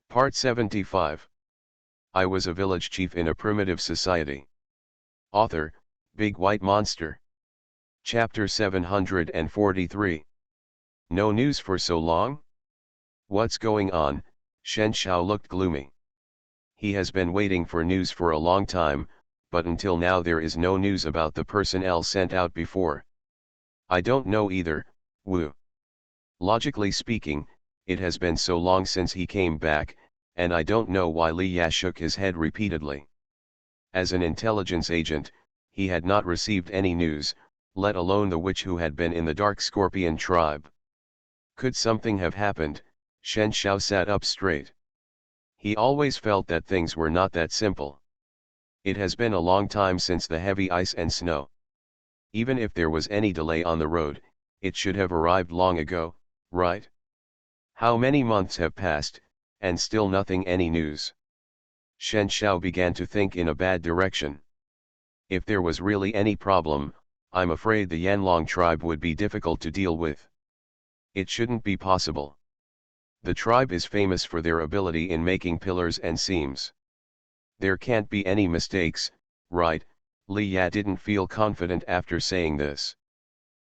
Part 75. I was a village chief in a primitive society. Author, Big White Monster. Chapter 743. No news for so long? What's going on? Shen Xiao looked gloomy. He has been waiting for news for a long time, but until now there is no news about the personnel sent out before. I don't know either, Wu. Logically speaking, it has been so long since he came back, and I don't know why Li Ya shook his head repeatedly. As an intelligence agent, he had not received any news, let alone the witch who had been in the Dark Scorpion tribe. Could something have happened? Shen Xiao sat up straight. He always felt that things were not that simple. It has been a long time since the heavy ice and snow. Even if there was any delay on the road, it should have arrived long ago, right? How many months have passed, and still nothing, any news? Shen Xiao began to think in a bad direction. If there was really any problem, I'm afraid the Yanlong tribe would be difficult to deal with. It shouldn't be possible. The tribe is famous for their ability in making pillars and seams. There can't be any mistakes, right? Li Ya didn't feel confident after saying this.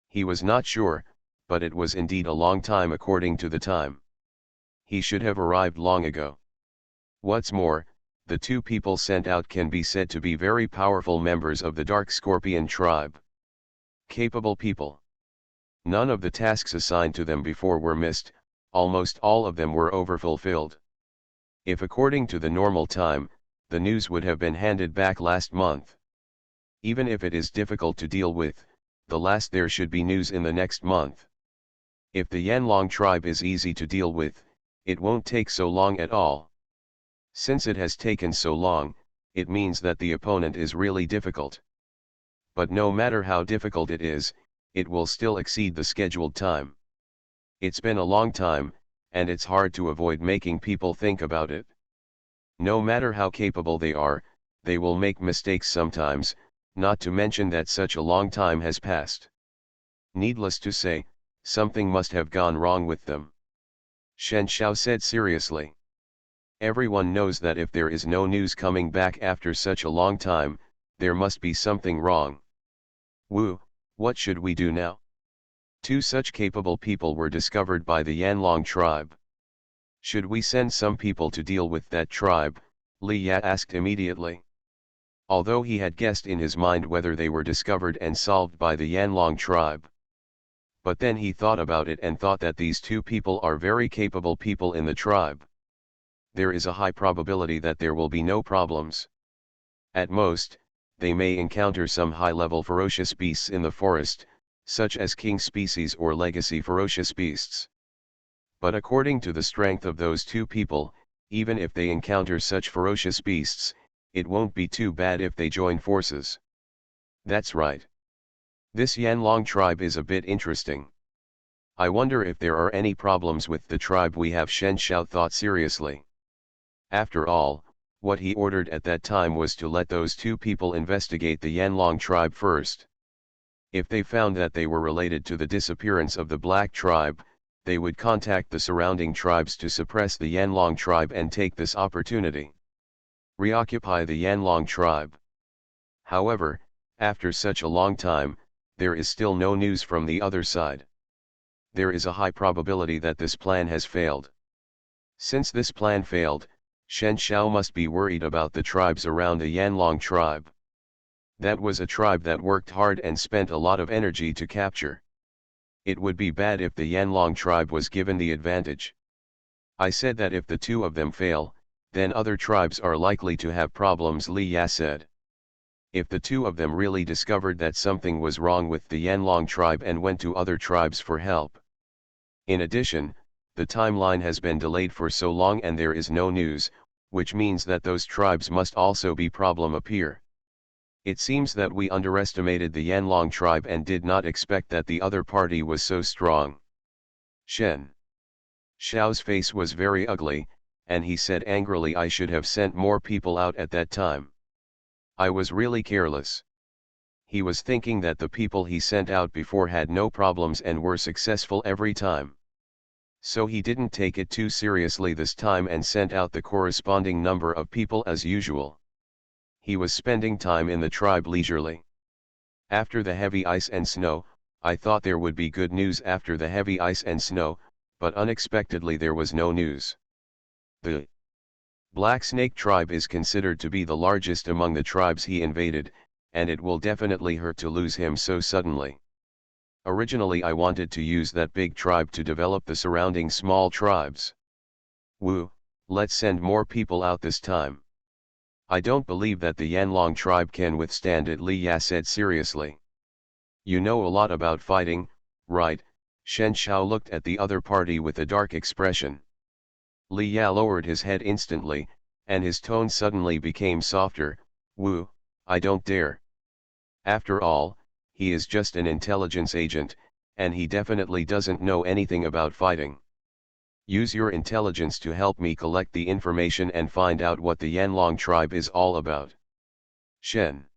He was not sure, but it was indeed a long time according to the time. He should have arrived long ago. What's more, the two people sent out can be said to be very powerful members of the Dark Scorpion tribe. Capable people. None of the tasks assigned to them before were missed, almost all of them were overfulfilled. If according to the normal time, the news would have been handed back last month. Even if it is difficult to deal with, the last there should be news in the next month. If the Yanlong tribe is easy to deal with, it won't take so long at all. Since it has taken so long, it means that the opponent is really difficult. But no matter how difficult it is, it will still exceed the scheduled time. It's been a long time, and it's hard to avoid making people think about it. No matter how capable they are, they will make mistakes sometimes, not to mention that such a long time has passed. Needless to say, something must have gone wrong with them. Shen Xiao said seriously. Everyone knows that if there is no news coming back after such a long time, there must be something wrong. Wu, what should we do now? Two such capable people were discovered by the Yanlong tribe. Should we send some people to deal with that tribe? Li Ya asked immediately. Although he had guessed in his mind whether they were discovered and solved by the Yanlong tribe. But then he thought about it and thought that these two people are very capable people in the tribe. There is a high probability that there will be no problems. At most, they may encounter some high-level ferocious beasts in the forest, such as king species or legacy ferocious beasts. But according to the strength of those two people, even if they encounter such ferocious beasts, it won't be too bad if they join forces. That's right. This Yanlong tribe is a bit interesting. I wonder if there are any problems with the tribe we have. Shen Xiao thought seriously. After all, what he ordered at that time was to let those two people investigate the Yanlong tribe first. If they found that they were related to the disappearance of the Black tribe, they would contact the surrounding tribes to suppress the Yanlong tribe and take this opportunity. Reoccupy the Yanlong tribe. However, after such a long time, there is still no news from the other side. There is a high probability that this plan has failed. Since this plan failed, Shen Xiao must be worried about the tribes around the Yanlong tribe. That was a tribe that worked hard and spent a lot of energy to capture. It would be bad if the Yanlong tribe was given the advantage. I said that if the two of them fail, then other tribes are likely to have problems, Li Ya said. If the two of them really discovered that something was wrong with the Yanlong tribe and went to other tribes for help. In addition, the timeline has been delayed for so long and there is no news, which means that those tribes must also be problem appear. It seems that we underestimated the Yanlong tribe and did not expect that the other party was so strong. Shen Xiao's face was very ugly, and he said angrily, I should have sent more people out at that time. I was really careless. He was thinking that the people he sent out before had no problems and were successful every time. So he didn't take it too seriously this time and sent out the corresponding number of people as usual. He was spending time in the tribe leisurely. After the heavy ice and snow, I thought there would be good news after the heavy ice and snow, but unexpectedly there was no news. The Black Snake tribe is considered to be the largest among the tribes he invaded, and it will definitely hurt to lose him so suddenly. Originally I wanted to use that big tribe to develop the surrounding small tribes. Woo, let's send more people out this time. I don't believe that the Yanlong tribe can withstand it, Li Ya said seriously. You know a lot about fighting, right? Shen Xiao looked at the other party with a dark expression. Li Ya lowered his head instantly, and his tone suddenly became softer. Wu, I don't dare. After all, he is just an intelligence agent, and he definitely doesn't know anything about fighting. Use your intelligence to help me collect the information and find out what the Yanlong tribe is all about. Shen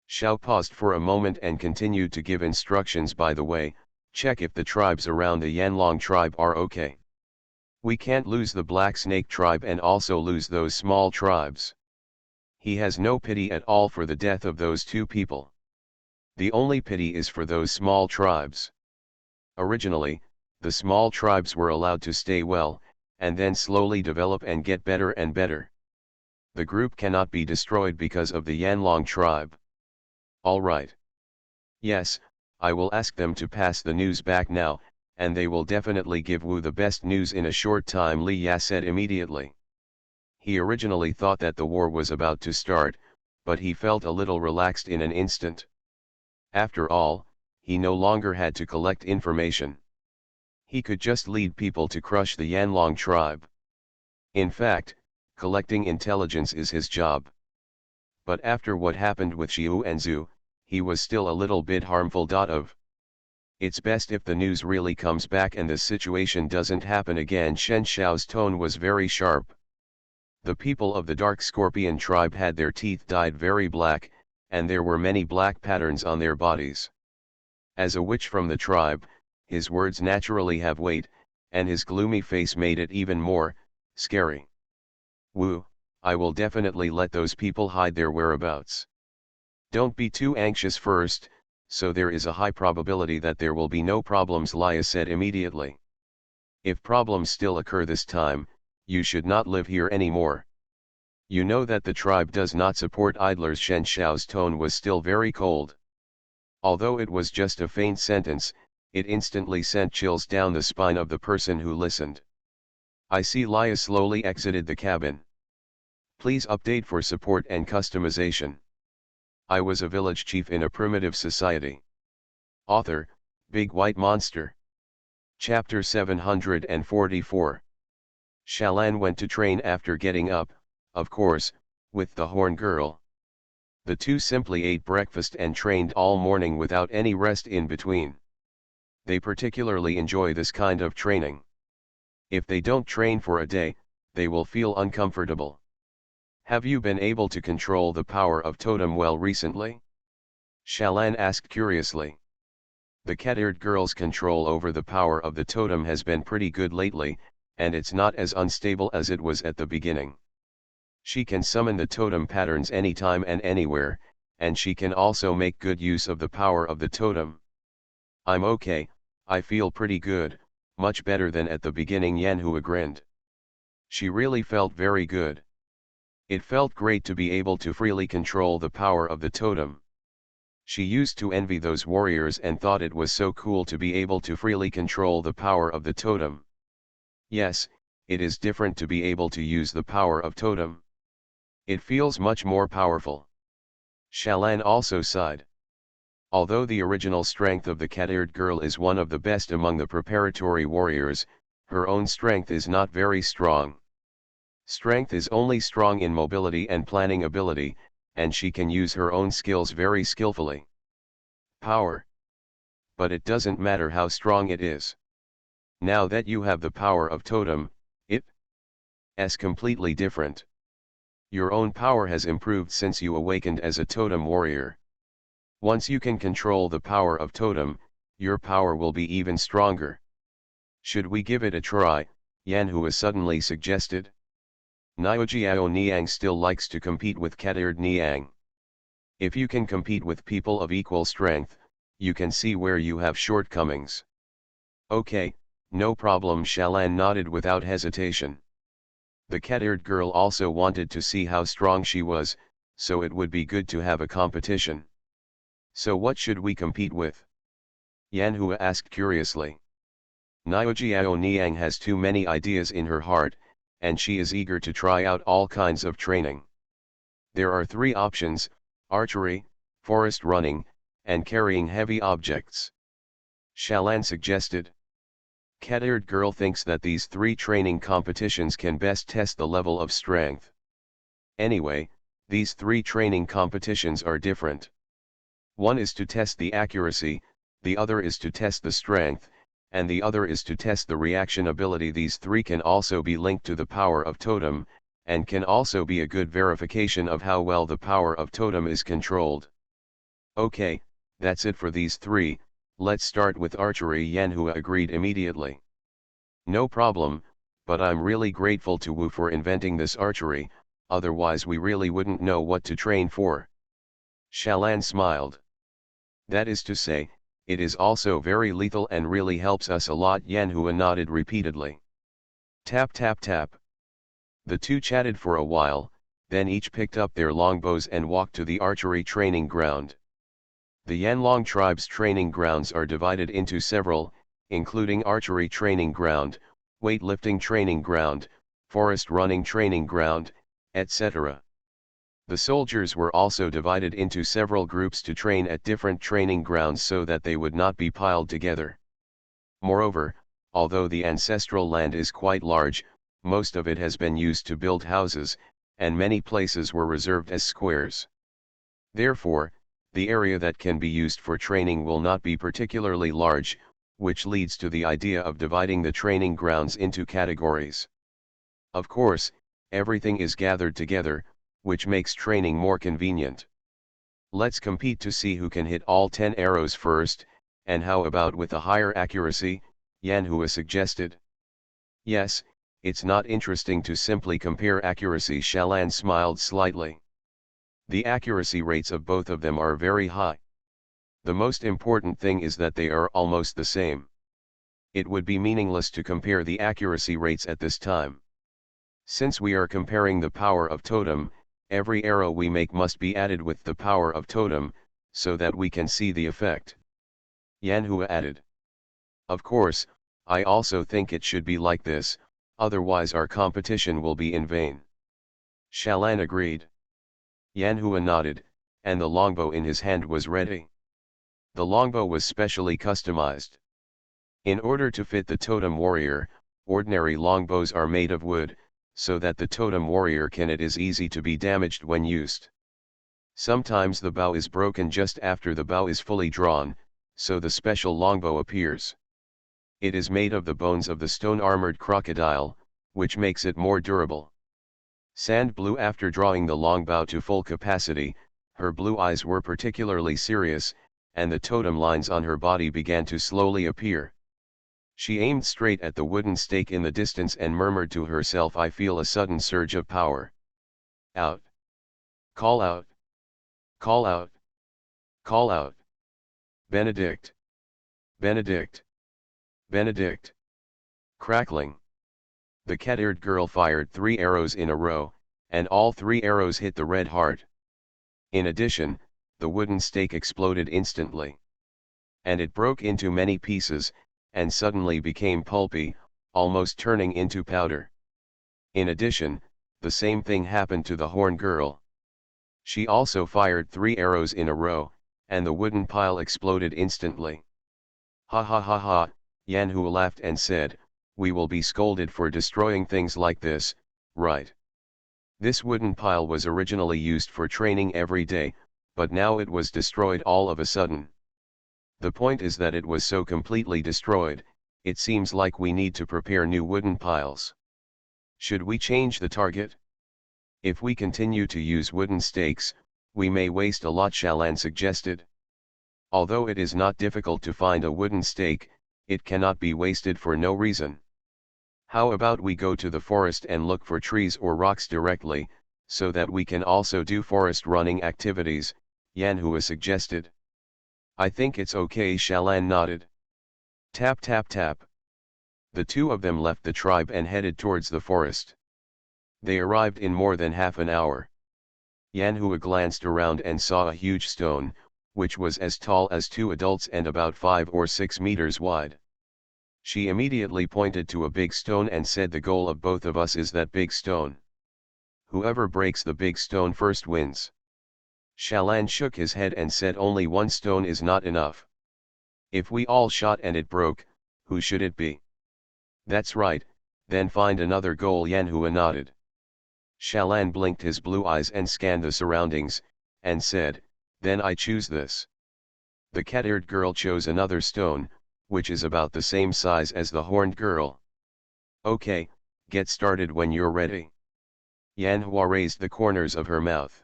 Xiao paused for a moment and continued to give instructions. By the way, check if the tribes around the Yanlong tribe are okay. We can't lose the Black Snake tribe and also lose those small tribes. He has no pity at all for the death of those two people. The only pity is for those small tribes. Originally, the small tribes were allowed to stay well, and then slowly develop and get better and better. The group cannot be destroyed because of the Yanlong tribe. All right. Yes, I will ask them to pass the news back now, and they will definitely give Wu the best news in a short time, Li Ya said immediately. He originally thought that the war was about to start, but he felt a little relaxed in an instant. After all, he no longer had to collect information. He could just lead people to crush the Yanlong tribe. In fact, collecting intelligence is his job. But after what happened with Xiu and Zhu, he was still a little bit harmful. It's best if the news really comes back and the situation doesn't happen again. Shen Xiao's tone was very sharp. The people of the Dark Scorpion tribe had their teeth dyed very black, and there were many black patterns on their bodies. As a witch from the tribe, his words naturally have weight, and his gloomy face made it even more scary. Wu, I will definitely let those people hide their whereabouts. Don't be too anxious first, so there is a high probability that there will be no problems, Laya said immediately. If problems still occur this time, you should not live here anymore. You know that the tribe does not support idlers. Shen Xiao's tone was still very cold. Although it was just a faint sentence, it instantly sent chills down the spine of the person who listened. I see. Laya slowly exited the cabin. Please update for support and customization. I was a village chief in a primitive society. Author, Big White Monster. Chapter 744. Shalan went to train after getting up, of course, with the horn girl. The two simply ate breakfast and trained all morning without any rest in between. They particularly enjoy this kind of training. If they don't train for a day, they will feel uncomfortable. Have you been able to control the power of totem well recently? Shalan asked curiously. The cat-eared girl's control over the power of the totem has been pretty good lately, and it's not as unstable as it was at the beginning. She can summon the totem patterns anytime and anywhere, and she can also make good use of the power of the totem. I'm okay, I feel pretty good, much better than at the beginning. Yanhua grinned. She really felt very good. It felt great to be able to freely control the power of the totem. She used to envy those warriors and thought it was so cool to be able to freely control the power of the totem. Yes, it is different to be able to use the power of totem. It feels much more powerful. Shalan also sighed. Although the original strength of the cat-eared girl is one of the best among the preparatory warriors, her own strength is not very strong. Strength is only strong in mobility and planning ability, and she can use her own skills very skillfully. Power. But it doesn't matter how strong it is. Now that you have the power of totem, it's completely different. Your own power has improved since you awakened as a totem warrior. Once you can control the power of totem, your power will be even stronger. Should we give it a try? Yanhua suddenly suggested. Niojiao Niang still likes to compete with Katird Niang. If you can compete with people of equal strength, you can see where you have shortcomings. Okay, no problem. Shalan nodded without hesitation. The Katird girl also wanted to see how strong she was, so it would be good to have a competition. So what should we compete with? Yanhua asked curiously. Niojiao Niang has too many ideas in her heart, and she is eager to try out all kinds of training. There are 3 options: archery, forest running, and carrying heavy objects. Shalan suggested. Katird girl thinks that these 3 training competitions can best test the level of strength. Anyway, these 3 training competitions are different. One is to test the accuracy, the other is to test the strength, and the other is to test the reaction ability. These 3 can also be linked to the power of totem, and can also be a good verification of how well the power of totem is controlled. Okay, that's it for these 3, let's start with archery. Yanhua agreed immediately. No problem, but I'm really grateful to Wu for inventing this archery, otherwise we really wouldn't know what to train for. Shalan smiled. That is to say, it is also very lethal and really helps us a lot. Yanhua nodded repeatedly. Tap tap tap. The 2 chatted for a while, then each picked up their longbows and walked to the archery training ground. The Yanlong tribe's training grounds are divided into several, including archery training ground, weightlifting training ground, forest running training ground, etc. The soldiers were also divided into several groups to train at different training grounds so that they would not be piled together. Moreover, although the ancestral land is quite large, most of it has been used to build houses, and many places were reserved as squares. Therefore, the area that can be used for training will not be particularly large, which leads to the idea of dividing the training grounds into categories. Of course, everything is gathered together, which makes training more convenient. Let's compete to see who can hit all 10 arrows first, and how about with a higher accuracy? Yanhua suggested. Yes, it's not interesting to simply compare accuracy. Shalan smiled slightly. The accuracy rates of both of them are very high. The most important thing is that they are almost the same. It would be meaningless to compare the accuracy rates at this time. Since we are comparing the power of totem, every arrow we make must be added with the power of totem, so that we can see the effect. Yanhua added. Of course, I also think it should be like this, otherwise our competition will be in vain. Shalan agreed. Yanhua nodded, and the longbow in his hand was ready. The longbow was specially customized. In order to fit the totem warrior, ordinary longbows are made of wood, so that the totem warrior can it is easy to be damaged when used. Sometimes the bow is broken just after the bow is fully drawn, so the special longbow appears. It is made of the bones of the stone-armored crocodile, which makes it more durable. Sand Blue, after drawing the longbow to full capacity, her blue eyes were particularly serious, and the totem lines on her body began to slowly appear. She aimed straight at the wooden stake in the distance and murmured to herself, I feel a sudden surge of power. Out. Call out. Call out. Call out. Benedict. Benedict. Benedict. Crackling. The cat-eared girl fired 3 arrows in a row, and all 3 arrows hit the red heart. In addition, the wooden stake exploded instantly. And it broke into many pieces, and suddenly became pulpy, almost turning into powder. In addition, the same thing happened to the horn girl. She also fired 3 arrows in a row, and the wooden pile exploded instantly. Ha ha ha ha, Yanhua laughed and said, we will be scolded for destroying things like this, right? This wooden pile was originally used for training every day, but now it was destroyed all of a sudden. The point is that it was so completely destroyed, it seems like we need to prepare new wooden piles. Should we change the target? If we continue to use wooden stakes, we may waste a lot, Shalan suggested. Although it is not difficult to find a wooden stake, it cannot be wasted for no reason. How about we go to the forest and look for trees or rocks directly, so that we can also do forest running activities, Yanhua suggested. I think it's okay, Shalan nodded. Tap tap tap. The two of them left the tribe and headed towards the forest. They arrived in more than half an hour. Yanhua glanced around and saw a huge stone, which was as tall as two adults and about 5 or 6 meters wide. She immediately pointed to a big stone and said, the goal of both of us is that big stone. Whoever breaks the big stone first wins. Shalan shook his head and said, only one stone is not enough. If we all shot and it broke, who should it be? That's right, then find another goal, Yanhua nodded. Shalan blinked his blue eyes and scanned the surroundings, and said, then I choose this. The cat-eared girl chose another stone, which is about the same size as the horned girl. Okay, get started when you're ready. Yanhua raised the corners of her mouth.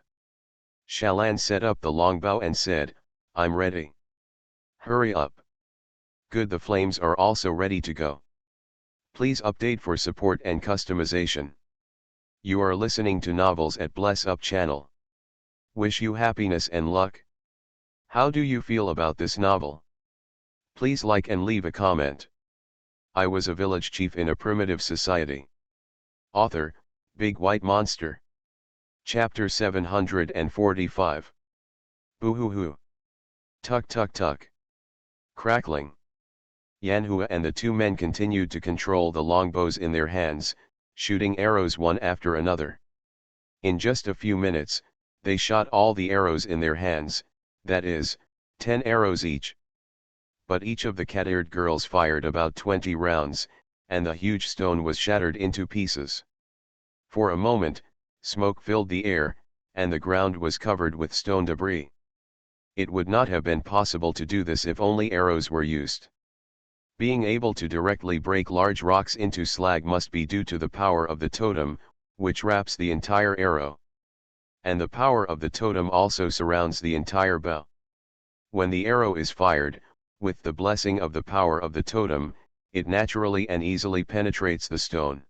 Shalan set up the longbow and said, I'm ready. Hurry up. Good, the flames are also ready to go. Please update for support and customization. You are listening to Novels at Bless Up channel. Wish you happiness and luck. How do you feel about this novel? Please like and leave a comment. I was a village chief in a primitive society. Author, Big White Monster. Chapter 745. Boo-hoo-hoo. Tuk-tuk-tuk. Crackling. Yanhua and the two men continued to control the longbows in their hands, shooting arrows one after another. In just a few minutes, they shot all the arrows in their hands, that is, 10 arrows each. But each of the cat-eared girls fired about 20 rounds, and the huge stone was shattered into pieces. For a moment, smoke filled the air, and the ground was covered with stone debris. It would not have been possible to do this if only arrows were used. Being able to directly break large rocks into slag must be due to the power of the totem, which wraps the entire arrow. And the power of the totem also surrounds the entire bow. When the arrow is fired, with the blessing of the power of the totem, it naturally and easily penetrates the stone.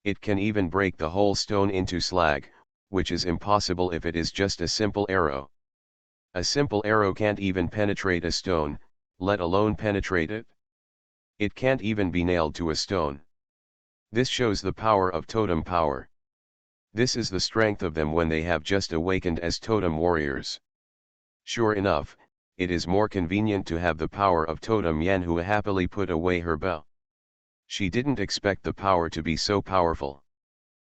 It can even break the whole stone into slag, which is impossible if it is just a simple arrow. A simple arrow can't even penetrate a stone, let alone penetrate it. It can't even be nailed to a stone. This shows the power of totem power. This is the strength of them when they have just awakened as totem warriors. Sure enough, it is more convenient to have the power of totem. Yanhua happily put away her bow. She didn't expect the power to be so powerful.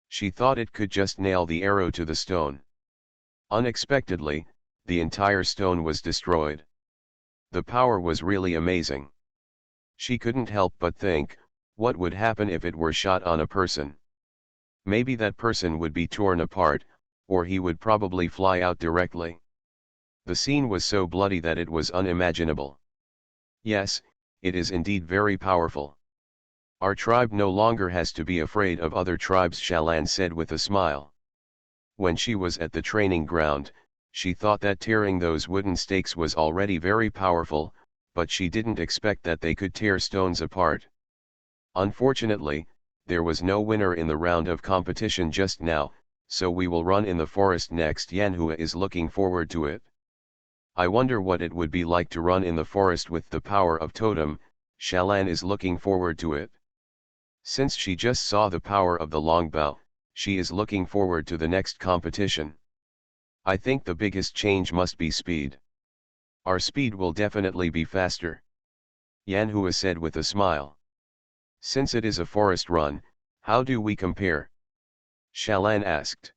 She thought it could just nail the arrow to the stone. Unexpectedly, the entire stone was destroyed. The power was really amazing. She couldn't help but think, what would happen if it were shot on a person? Maybe that person would be torn apart, or he would probably fly out directly. The scene was so bloody that it was unimaginable. Yes, it is indeed very powerful. Our tribe no longer has to be afraid of other tribes, Shalan said with a smile. When she was at the training ground, she thought that tearing those wooden stakes was already very powerful, but she didn't expect that they could tear stones apart. Unfortunately, there was no winner in the round of competition just now, so we will run in the forest next. Yanhua is looking forward to it. I wonder what it would be like to run in the forest with the power of totem. Shalan is looking forward to it. Since she just saw the power of the longbow, she is looking forward to the next competition. I think the biggest change must be speed. Our speed will definitely be faster. Yanhua said with a smile. Since it is a forest run, how do we compare? Shalan asked.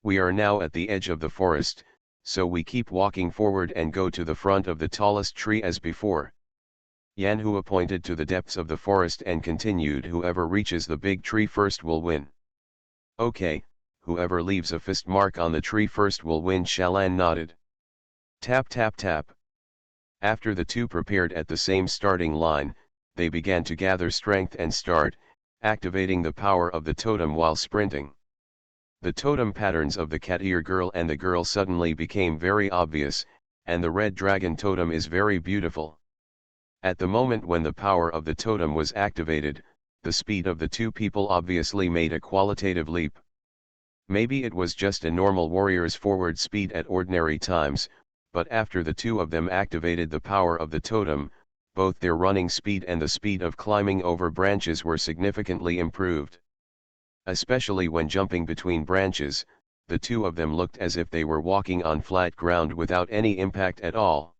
We are now at the edge of the forest, so we keep walking forward and go to the front of the tallest tree as before. Yanhua pointed to the depths of the forest and continued, whoever reaches the big tree first will win. Okay, whoever leaves a fist mark on the tree first will win. Shalan nodded. Tap tap tap. After the two prepared at the same starting line, they began to gather strength and start, activating the power of the totem while sprinting. The totem patterns of the cat-ear girl and the girl suddenly became very obvious, and the red dragon totem is very beautiful. At the moment when the power of the totem was activated, the speed of the two people obviously made a qualitative leap. Maybe it was just a normal warrior's forward speed at ordinary times, but after the two of them activated the power of the totem, both their running speed and the speed of climbing over branches were significantly improved. Especially when jumping between branches, the two of them looked as if they were walking on flat ground without any impact at all.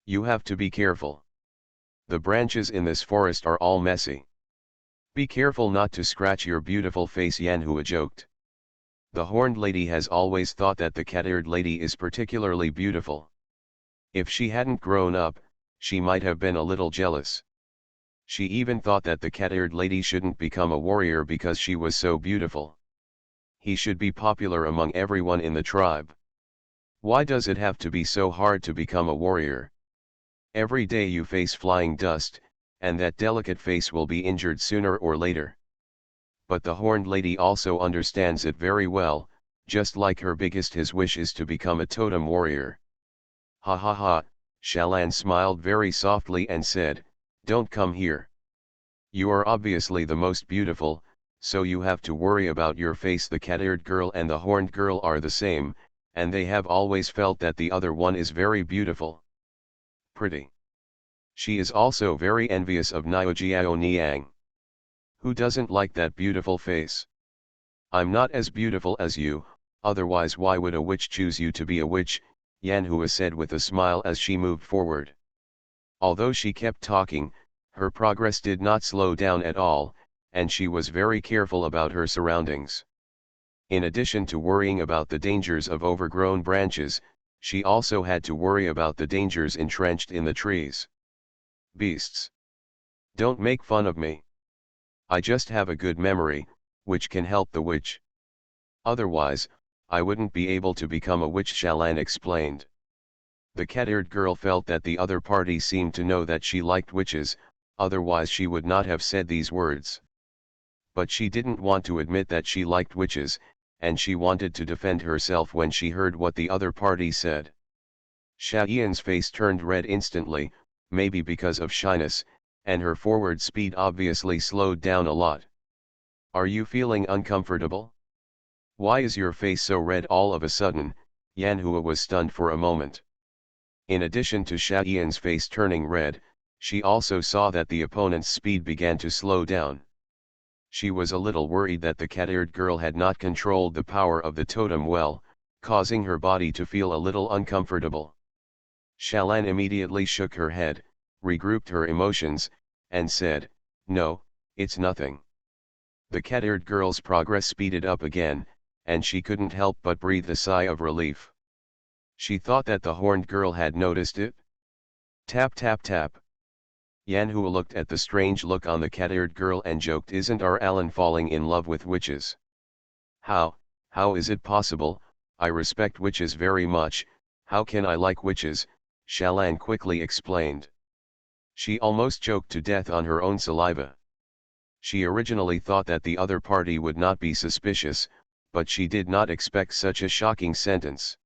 You have to be careful. The branches in this forest are all messy. Be careful not to scratch your beautiful face, Yanhua joked. The horned lady has always thought that the cat-eared lady is particularly beautiful. If she hadn't grown up, she might have been a little jealous. She even thought that the cat-eared lady shouldn't become a warrior because she was so beautiful. He should be popular among everyone in the tribe. Why does it have to be so hard to become a warrior? Every day you face flying dust, and that delicate face will be injured sooner or later. But the horned lady also understands it very well, just like her biggest wish is to become a totem warrior. Ha ha ha, Shalan smiled very softly and said, "Don't come here. You are obviously the most beautiful, so you have to worry about your face." The cat-eared girl and the horned girl are the same, and they have always felt that the other one is very beautiful. Pretty. She is also very envious of Niojiao Niang. Who doesn't like that beautiful face? I'm not as beautiful as you, otherwise why would a witch choose you to be a witch? Yanhua said with a smile as she moved forward. Although she kept talking, her progress did not slow down at all, and she was very careful about her surroundings. In addition to worrying about the dangers of overgrown branches, she also had to worry about the dangers entrenched in the trees. Beasts. Don't make fun of me. I just have a good memory, which can help the witch. Otherwise, I wouldn't be able to become a witch, Shalan explained. The cat-eared girl felt that the other party seemed to know that she liked witches, otherwise she would not have said these words. But she didn't want to admit that she liked witches, and she wanted to defend herself when she heard what the other party said. Xiaoyan's face turned red instantly, maybe because of shyness, and her forward speed obviously slowed down a lot. Are you feeling uncomfortable? Why is your face so red all of a sudden? Yanhua was stunned for a moment. In addition to Xiaoyan's face turning red, she also saw that the opponent's speed began to slow down. She was a little worried that the cat-eared girl had not controlled the power of the totem well, causing her body to feel a little uncomfortable. Shalan immediately shook her head, regrouped her emotions, and said, "No, it's nothing." The cat-eared girl's progress speeded up again, and she couldn't help but breathe a sigh of relief. She thought that the horned girl had noticed it. Tap tap tap. Yanhua looked at the strange look on the cat-eared girl and joked, "Isn't our Alan falling in love with witches?" How is it possible? I respect witches very much, how can I like witches?" Shalan quickly explained. She almost choked to death on her own saliva. She originally thought that the other party would not be suspicious, but she did not expect such a shocking sentence.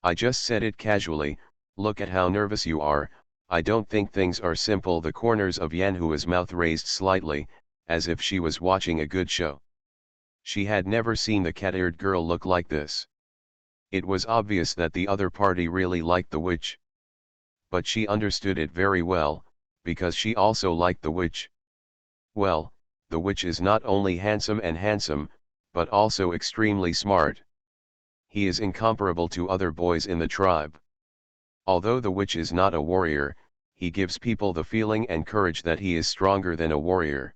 "I just said it casually, look at how nervous you are, I don't think things are simple." The corners of Yanhua's mouth raised slightly, as if she was watching a good show. She had never seen the cat-eared girl look like this. It was obvious that the other party really liked the witch. But she understood it very well, because she also liked the witch. Well, the witch is not only handsome, but also extremely smart. He is incomparable to other boys in the tribe. Although the witch is not a warrior, he gives people the feeling and courage that he is stronger than a warrior.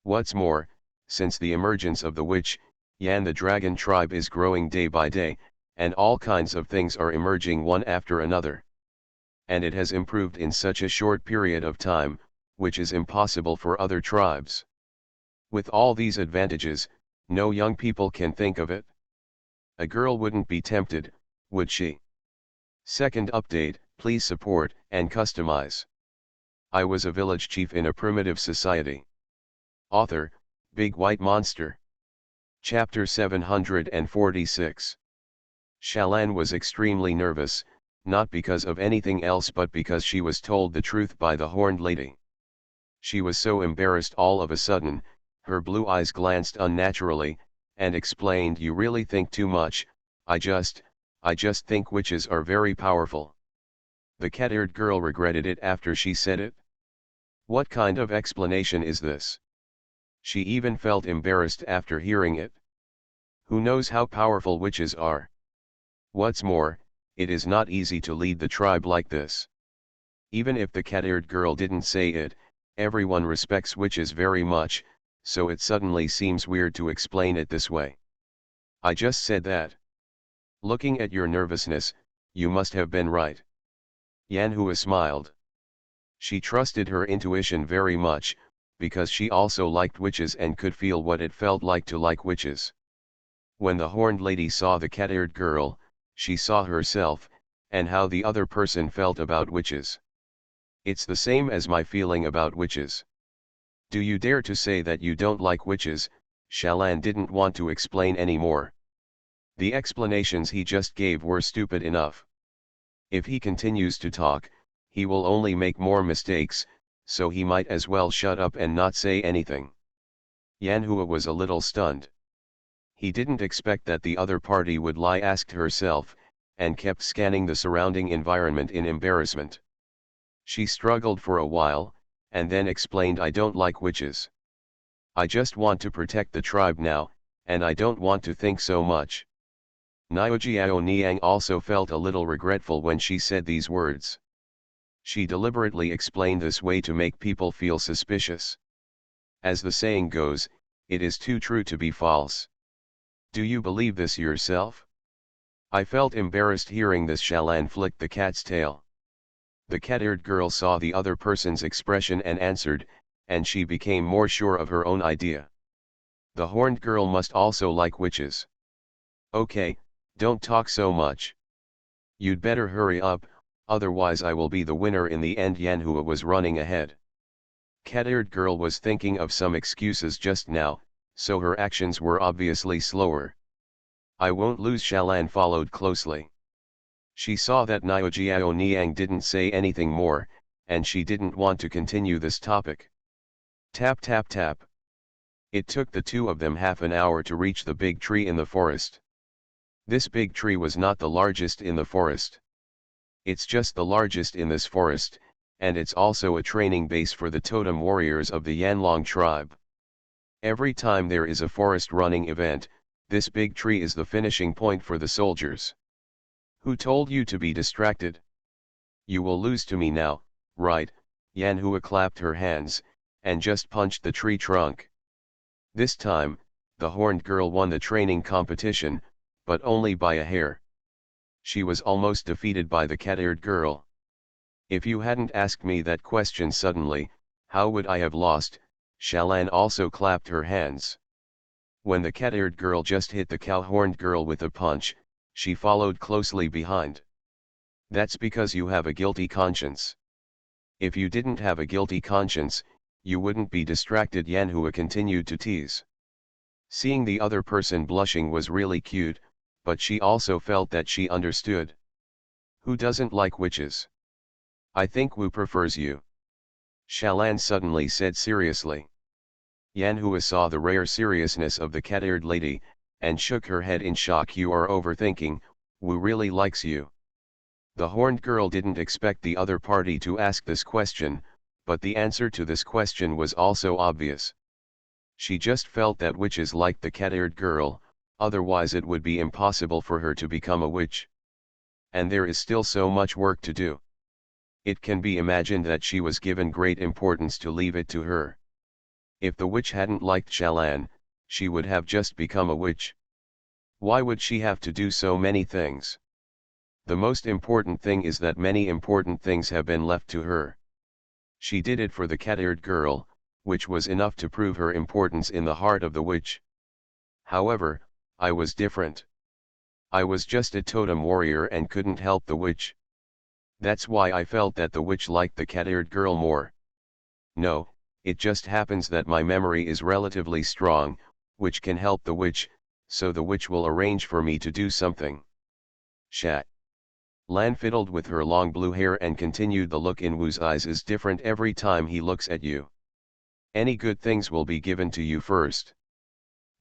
What's more, since the emergence of the witch, Yan the dragon tribe is growing day by day, and all kinds of things are emerging one after another. And it has improved in such a short period of time, which is impossible for other tribes. With all these advantages, no young people can think of it. A girl wouldn't be tempted, would she? Second update, please support and customize. I was a village chief in a primitive society. Author, Big White Monster. Chapter 746. Shalan was extremely nervous, not because of anything else but because she was told the truth by the horned lady. She was so embarrassed all of a sudden, her blue eyes glanced unnaturally, and explained, "You really think too much, I just think witches are very powerful." The cat-eared girl regretted it after she said it. What kind of explanation is this? She even felt embarrassed after hearing it. Who knows how powerful witches are? What's more, it is not easy to lead the tribe like this. Even if the cat-eared girl didn't say it, everyone respects witches very much, so it suddenly seems weird to explain it this way. I just said that. Looking at your nervousness, you must have been right. Yanhua smiled. She trusted her intuition very much, because she also liked witches and could feel what it felt like to like witches. When the horned lady saw the cat-eared girl, she saw herself, and how the other person felt about witches. It's the same as my feeling about witches. Do you dare to say that you don't like witches? Shalan didn't want to explain anymore. The explanations he just gave were stupid enough. If he continues to talk, he will only make more mistakes, so he might as well shut up and not say anything. Yanhua was a little stunned. He didn't expect that the other party would lie, asked herself, and kept scanning the surrounding environment in embarrassment. She struggled for a while, and then explained, "I don't like witches. I just want to protect the tribe now, and I don't want to think so much." Nyojiao Niang also felt a little regretful when she said these words. She deliberately explained this way to make people feel suspicious. As the saying goes, it is too true to be false. Do you believe this yourself? I felt embarrassed hearing this. Shalan flicked the cat's tail. The cat-eared girl saw the other person's expression and answered, and she became more sure of her own idea. The horned girl must also like witches. Okay, don't talk so much. You'd better hurry up, otherwise I will be the winner in the end. Yanhua was running ahead. Cat-eared girl was thinking of some excuses just now, so her actions were obviously slower. I won't lose. Shalan followed closely. She saw that Nyojiao Niang didn't say anything more, and she didn't want to continue this topic. Tap tap tap. It took the two of them half an hour to reach the big tree in the forest. This big tree was not the largest in the forest. It's just the largest in this forest, and it's also a training base for the totem warriors of the Yanlong tribe. Every time there is a forest running event, this big tree is the finishing point for the soldiers. Who told you to be distracted? You will lose to me now, right? Yanhua clapped her hands, and just punched the tree trunk. This time, the horned girl won the training competition, but only by a hair. She was almost defeated by the cat-eared girl. If you hadn't asked me that question suddenly, how would I have lost? Shalan also clapped her hands. When the cat-eared girl just hit the cow-horned girl with a punch, she followed closely behind. That's because you have a guilty conscience. If you didn't have a guilty conscience, you wouldn't be distracted. Yanhua continued to tease. Seeing the other person blushing was really cute, but she also felt that she understood. Who doesn't like witches? I think Wu prefers you. Shalan suddenly said seriously. Yanhua saw the rare seriousness of the cat-eared lady, and shook her head in shock. You are overthinking, Wu really likes you. The horned girl didn't expect the other party to ask this question, but the answer to this question was also obvious. She just felt that witches liked the cat-eared girl, otherwise it would be impossible for her to become a witch. And there is still so much work to do. It can be imagined that she was given great importance to leave it to her. If the witch hadn't liked Shalan, she would have just become a witch. Why would she have to do so many things? The most important thing is that many important things have been left to her. She did it for the cat-eared girl, which was enough to prove her importance in the heart of the witch. However, I was different. I was just a totem warrior and couldn't help the witch. That's why I felt that the witch liked the cat-eared girl more. No, it just happens that my memory is relatively strong, which can help the witch, so the witch will arrange for me to do something. Shat. Lan fiddled with her long blue hair and continued, the look in Wu's eyes is different every time he looks at you. Any good things will be given to you first.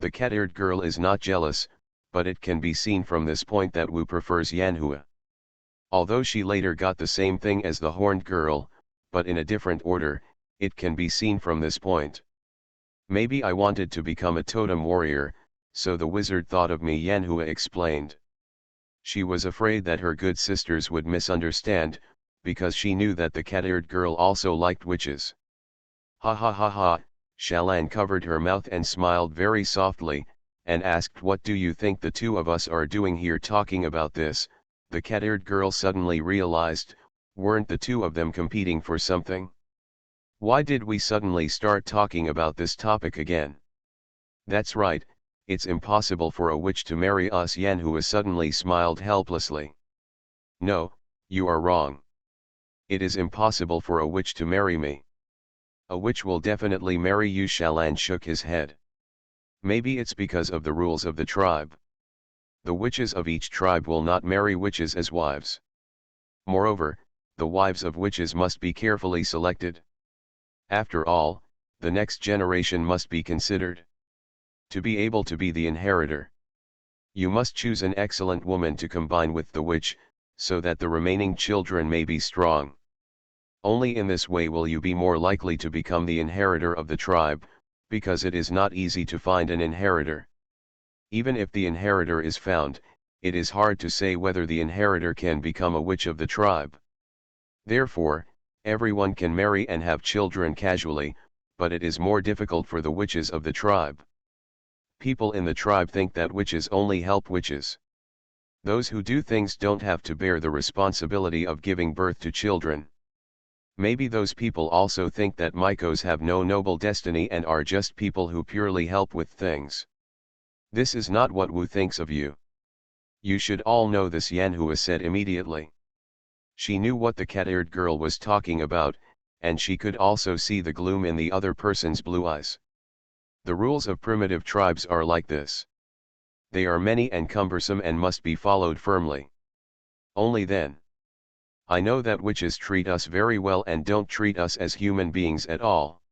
The cat-eared girl is not jealous, but it can be seen from this point that Wu prefers Yanhua. Although she later got the same thing as the horned girl, but in a different order, it can be seen from this point. Maybe I wanted to become a totem warrior, so the wizard thought of me, Yanhua explained. She was afraid that her good sisters would misunderstand, because she knew that the cat-eared girl also liked witches. Ha ha ha ha, Shalan covered her mouth and smiled very softly, and asked, "What do you think the two of us are doing here talking about this?" The cat-eared girl suddenly realized, weren't the two of them competing for something? Why did we suddenly start talking about this topic again? That's right, it's impossible for a witch to marry us. Yanhua suddenly smiled helplessly. No, you are wrong. It is impossible for a witch to marry me. A witch will definitely marry you. Shalan shook his head. Maybe it's because of the rules of the tribe. The witches of each tribe will not marry witches as wives. Moreover, the wives of witches must be carefully selected. After all, the next generation must be considered. To be able to be the inheritor, you must choose an excellent woman to combine with the witch, so that the remaining children may be strong. Only in this way will you be more likely to become the inheritor of the tribe, because it is not easy to find an inheritor. Even if the inheritor is found, it is hard to say whether the inheritor can become a witch of the tribe. Therefore, everyone can marry and have children casually, but it is more difficult for the witches of the tribe. People in the tribe think that witches only help witches. Those who do things don't have to bear the responsibility of giving birth to children. Maybe those people also think that Mycos have no noble destiny and are just people who purely help with things. This is not what Wu thinks of you. You should all know this, Yanhua said immediately. She knew what the cat-eared girl was talking about, and she could also see the gloom in the other person's blue eyes. The rules of primitive tribes are like this. They are many and cumbersome and must be followed firmly. Only then. I know that witches treat us very well and don't treat us as human beings at all.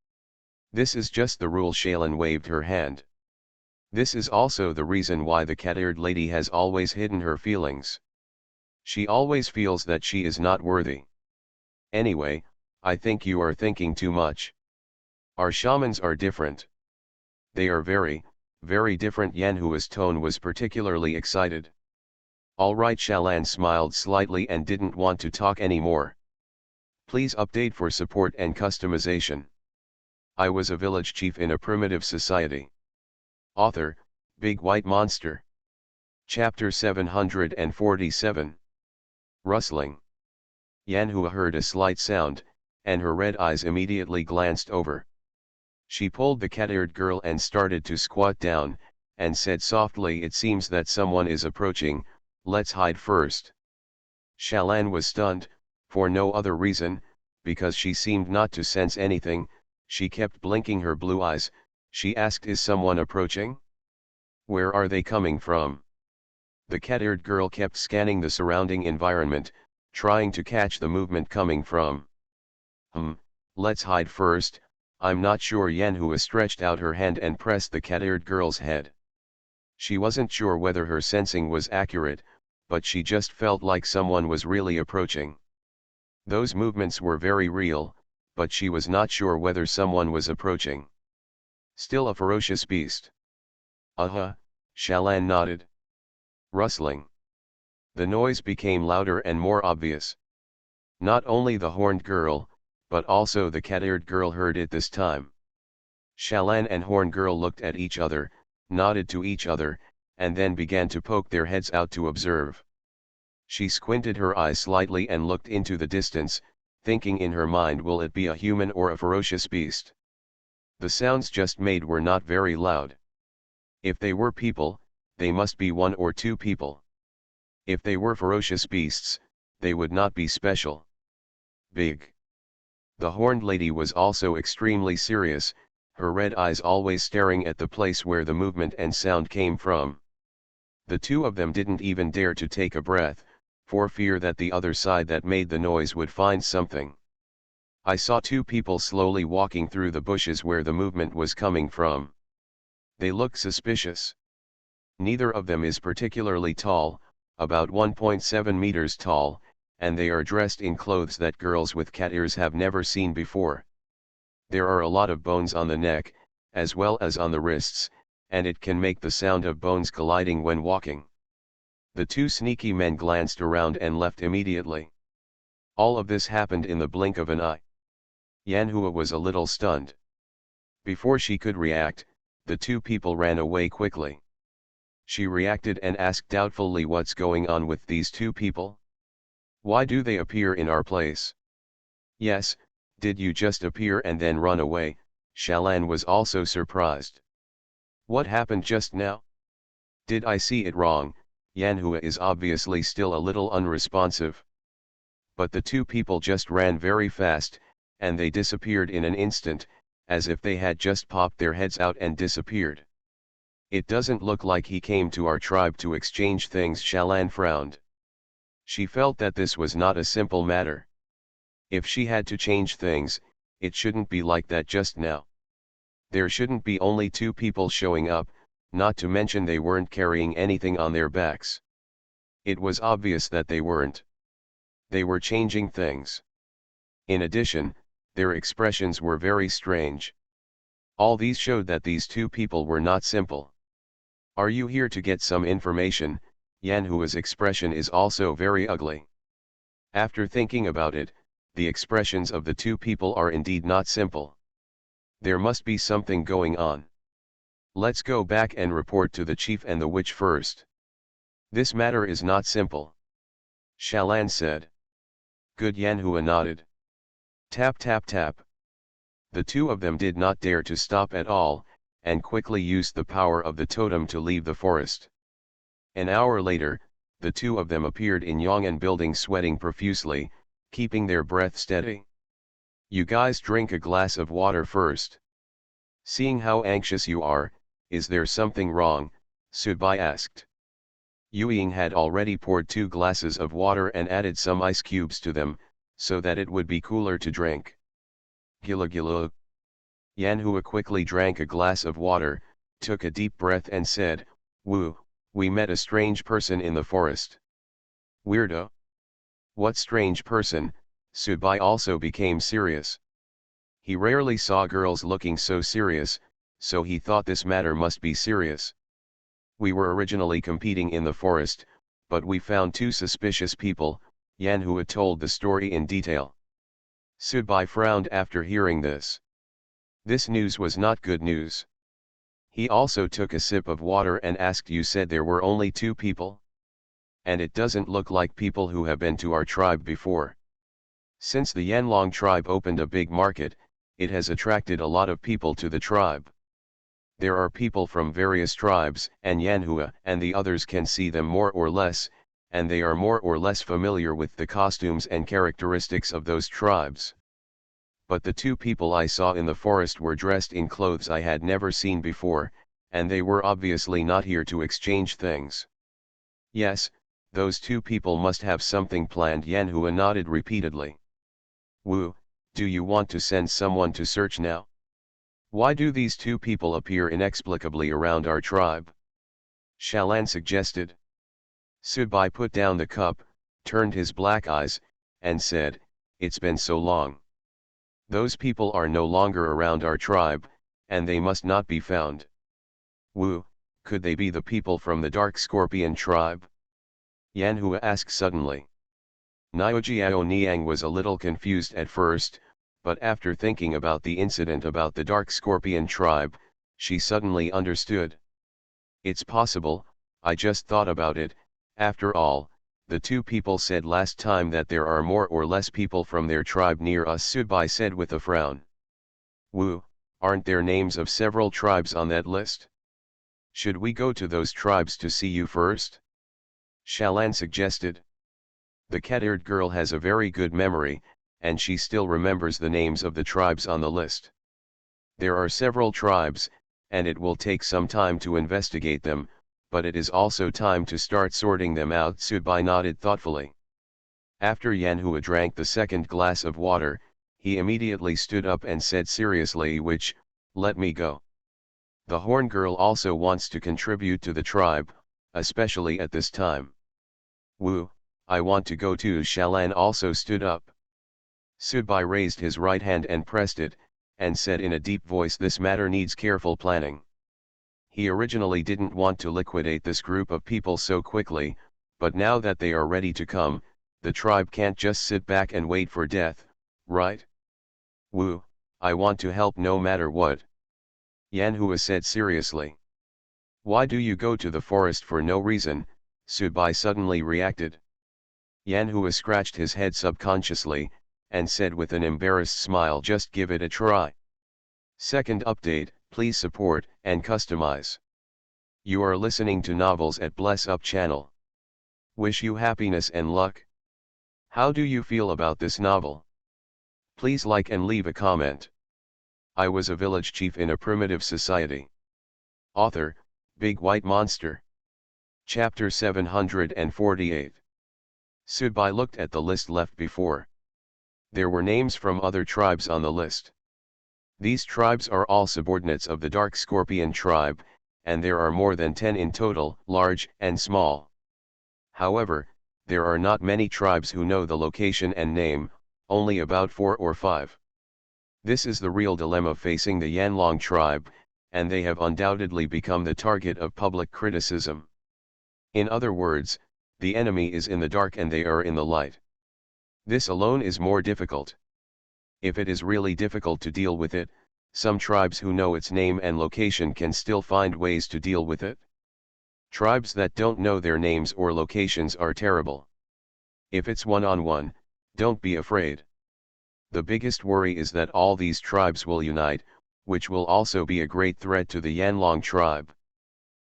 This is just the rule. Shalan waved her hand. This is also the reason why the cat-eared lady has always hidden her feelings. She always feels that she is not worthy. Anyway, I think you are thinking too much. Our shamans are different. They are very, very different. Yanhua's tone was particularly excited. All right, Shalan smiled slightly and didn't want to talk anymore. Please update for support and customization. I was a village chief in a primitive society. Author, Big White Monster. Chapter 747. Rustling. Yanhua heard a slight sound, and her red eyes immediately glanced over. She pulled the cat-eared girl and started to squat down, and said softly, "It seems that someone is approaching, let's hide first." Shalan was stunned, for no other reason, because she seemed not to sense anything. She kept blinking her blue eyes. She asked, "Is someone approaching? Where are they coming from?" The cat-eared girl kept scanning the surrounding environment, trying to catch the movement coming from. Let's hide first, I'm not sure." Yanhua stretched out her hand and pressed the cat-eared girl's head. She wasn't sure whether her sensing was accurate, but she just felt like someone was really approaching. Those movements were very real, but she was not sure whether someone was approaching. Still a ferocious beast. Shalan nodded. Rustling. The noise became louder and more obvious. Not only the horned girl, but also the cat-eared girl heard it this time. Shalan and horned girl looked at each other, nodded to each other, and then began to poke their heads out to observe. She squinted her eyes slightly and looked into the distance, thinking in her mind, will it be a human or a ferocious beast? The sounds just made were not very loud. If they were people, they must be one or two people. If they were ferocious beasts, they would not be special. Big. The horned lady was also extremely serious, her red eyes always staring at the place where the movement and sound came from. The two of them didn't even dare to take a breath, for fear that the other side that made the noise would find something. I saw two people slowly walking through the bushes where the movement was coming from. They looked suspicious. Neither of them is particularly tall, about 1.7 meters tall, and they are dressed in clothes that girls with cat ears have never seen before. There are a lot of bones on the neck, as well as on the wrists, and it can make the sound of bones colliding when walking. The two sneaky men glanced around and left immediately. All of this happened in the blink of an eye. Yanhua was a little stunned. Before she could react, the two people ran away quickly. She reacted and asked doubtfully, what's going on with these two people? Why do they appear in our place? Yes, did you just appear and then run away? Shalan was also surprised. What happened just now? Did I see it wrong? Yanhua is obviously still a little unresponsive. But the two people just ran very fast, and they disappeared in an instant, as if they had just popped their heads out and disappeared. It doesn't look like he came to our tribe to exchange things. Shalan frowned. She felt that this was not a simple matter. If she had to change things, it shouldn't be like that just now. There shouldn't be only two people showing up, not to mention they weren't carrying anything on their backs. It was obvious that they weren't. They were changing things. In addition, their expressions were very strange. All these showed that these two people were not simple. Are you here to get some information? Yanhua's expression is also very ugly. After thinking about it, the expressions of the two people are indeed not simple. There must be something going on. Let's go back and report to the chief and the witch first. This matter is not simple. Shalan said. Good. Yanhua nodded. Tap tap tap. The two of them did not dare to stop at all, and quickly used the power of the totem to leave the forest. An hour later, the two of them appeared in Yong'an building sweating profusely, keeping their breath steady. You guys drink a glass of water first. Seeing how anxious you are, is there something wrong? Subai asked. Yueying had already poured 2 glasses of water and added some ice cubes to them, so that it would be cooler to drink. Gila gila. Yanhua quickly drank a glass of water, took a deep breath and said, Woo, we met a strange person in the forest. Weirdo. What strange person? Subai also became serious. He rarely saw girls looking so serious, so he thought this matter must be serious. We were originally competing in the forest, but we found 2 suspicious people. Yanhua told the story in detail. Subai frowned after hearing this. This news was not good news. He also took a sip of water and asked, you said there were only 2 people? And it doesn't look like people who have been to our tribe before. Since the Yanlong tribe opened a big market, it has attracted a lot of people to the tribe. There are people from various tribes, and Yanhua and the others can see them more or less, and they are more or less familiar with the costumes and characteristics of those tribes. But the 2 people I saw in the forest were dressed in clothes I had never seen before, and they were obviously not here to exchange things. Yes, those 2 people must have something planned. Yanhua nodded repeatedly. Wu, do you want to send someone to search now? Why do these 2 people appear inexplicably around our tribe? Shalan suggested. Subai put down the cup, turned his black eyes, and said, it's been so long. Those people are no longer around our tribe, and they must not be found. Wu, could they be the people from the Dark Scorpion tribe? Yanhua asked suddenly. Niojiao Niang was a little confused at first, but after thinking about the incident about the Dark Scorpion tribe, she suddenly understood. It's possible, I just thought about it. After all, the 2 people said last time that there are more or less people from their tribe near us, Subai said with a frown. Wu, aren't there names of several tribes on that list? Should we go to those tribes to see you first? Shalan suggested. The cat-eared girl has a very good memory, and she still remembers the names of the tribes on the list. There are several tribes, and it will take some time to investigate them, but it is also time to start sorting them out. Subai nodded thoughtfully. After Yanhua drank the second glass of water, he immediately stood up and said seriously, "Which, let me go. The horn girl also wants to contribute to the tribe, especially at this time. Wu, I want to go too." Shalan also stood up. Subai raised his right hand and pressed it, and said in a deep voice, "This matter needs careful planning." He originally didn't want to liquidate this group of people so quickly, but now that they are ready to come, the tribe can't just sit back and wait for death, right? Wu, I want to help no matter what. Yanhua said seriously. "Why do you go to the forest for no reason?" Subai suddenly reacted. Yanhua scratched his head subconsciously, and said with an embarrassed smile, "Just give it a try." Second update, please support and customize. You are listening to novels at Bless Up channel. Wish you happiness and luck. How do you feel about this novel? Please like and leave a comment. I was a village chief in a primitive society. Author, Big White Monster. Chapter 748. Subai looked at the list left before. There were names from other tribes on the list. These tribes are all subordinates of the Dark Scorpion tribe, and there are more than 10 in total, large and small. However, there are not many tribes who know the location and name, only about 4 or 5. This is the real dilemma facing the Yanlong tribe, and they have undoubtedly become the target of public criticism. In other words, the enemy is in the dark and they are in the light. This alone is more difficult. If it is really difficult to deal with it, some tribes who know its name and location can still find ways to deal with it. Tribes that don't know their names or locations are terrible. If it's one-on-one, don't be afraid. The biggest worry is that all these tribes will unite, which will also be a great threat to the Yanlong tribe.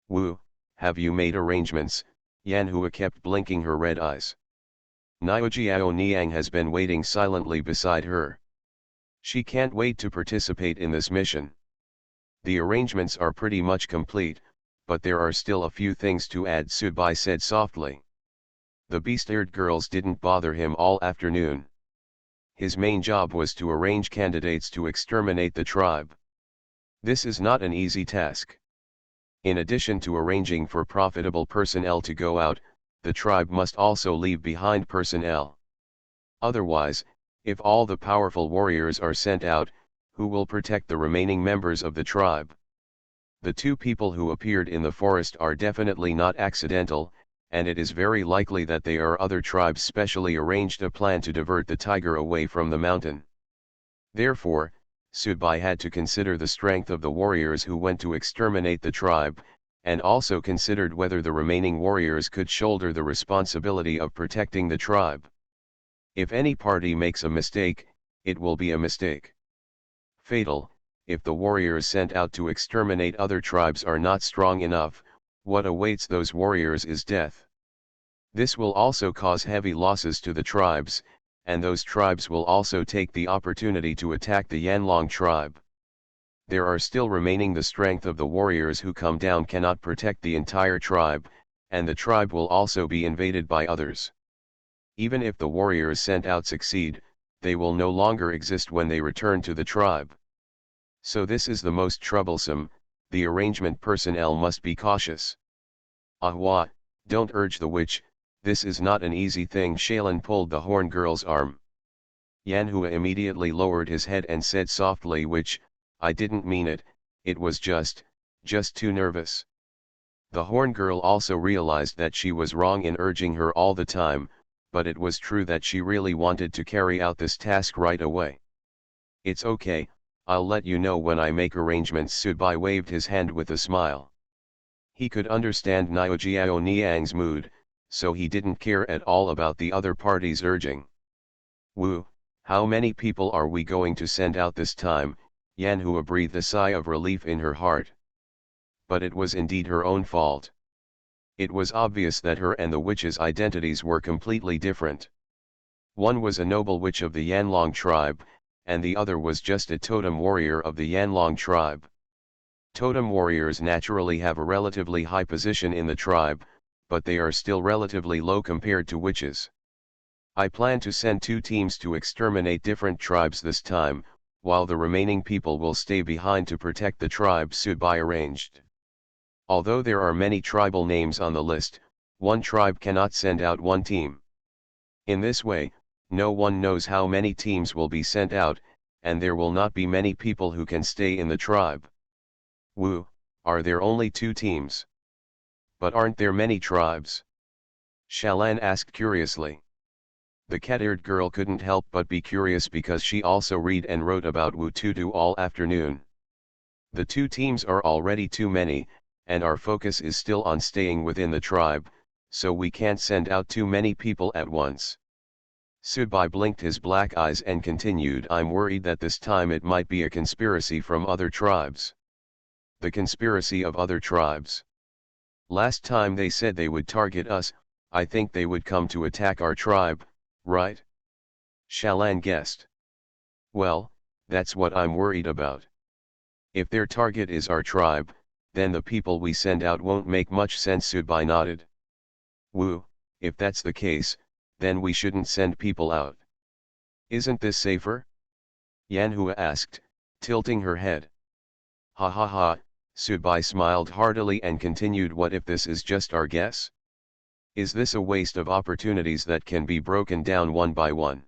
Wu, have you made arrangements? Yanhua kept blinking her red eyes. Niojiao Niang has been waiting silently beside her. She can't wait to participate in this mission. The arrangements are pretty much complete, but there are still a few things to add, Subai said softly. The beast-eared girls didn't bother him all afternoon. His main job was to arrange candidates to exterminate the tribe. This is not an easy task. In addition to arranging for profitable personnel to go out, the tribe must also leave behind personnel. Otherwise, if all the powerful warriors are sent out, who will protect the remaining members of the tribe? The 2 people who appeared in the forest are definitely not accidental, and it is very likely that they are other tribes specially arranged a plan to divert the tiger away from the mountain. Therefore, Subai had to consider the strength of the warriors who went to exterminate the tribe, and also considered whether the remaining warriors could shoulder the responsibility of protecting the tribe. If any party makes a mistake, it will be a mistake. Fatal, if the warriors sent out to exterminate other tribes are not strong enough, what awaits those warriors is death. This will also cause heavy losses to the tribes, and those tribes will also take the opportunity to attack the Yanlong tribe. There are still remaining the strength of the warriors who come down cannot protect the entire tribe, and the tribe will also be invaded by others. Even if the warriors sent out succeed, they will no longer exist when they return to the tribe. So this is the most troublesome. The arrangement personnel must be cautious. Ahwa, don't urge the witch, this is not an easy thing. Shalan pulled the horn girl's arm. Yanhua immediately lowered his head and said softly, "Witch, I didn't mean it, it was just too nervous." The horn girl also realized that she was wrong in urging her all the time, but it was true that she really wanted to carry out this task right away. "It's okay, I'll let you know when I make arrangements." Subai waved his hand with a smile. He could understand Niojiao Niang's mood, so he didn't care at all about the other party's urging. "Wu, how many people are we going to send out this time?" Yanhua breathed a sigh of relief in her heart. But it was indeed her own fault. It was obvious that her and the witch's identities were completely different. One was a noble witch of the Yanlong tribe, and the other was just a totem warrior of the Yanlong tribe. Totem warriors naturally have a relatively high position in the tribe, but they are still relatively low compared to witches. I plan to send 2 teams to exterminate different tribes this time, while the remaining people will stay behind to protect the tribe Subai arranged. Although there are many tribal names on the list, one tribe cannot send out 1 team. In this way, no one knows how many teams will be sent out, and there will not be many people who can stay in the tribe. Wu, are there only 2 teams? But aren't there many tribes? Shalan asked curiously. The cat-eared girl couldn't help but be curious because she also read and wrote about Wu Tutu all afternoon. The 2 teams are already too many, and our focus is still on staying within the tribe, so we can't send out too many people at once. Subai blinked his black eyes and continued, I'm worried that this time it might be a conspiracy from other tribes. The conspiracy of other tribes. Last time they said they would target us, I think they would come to attack our tribe, right? Shalan guessed. Well, that's what I'm worried about. If their target is our tribe, then the people we send out won't make much sense. Subai nodded. Wu, if that's the case, then we shouldn't send people out. Isn't this safer? Yanhua asked, tilting her head. Ha ha ha, Subai smiled heartily and continued, what if this is just our guess? Is this a waste of opportunities that can be broken down one by one?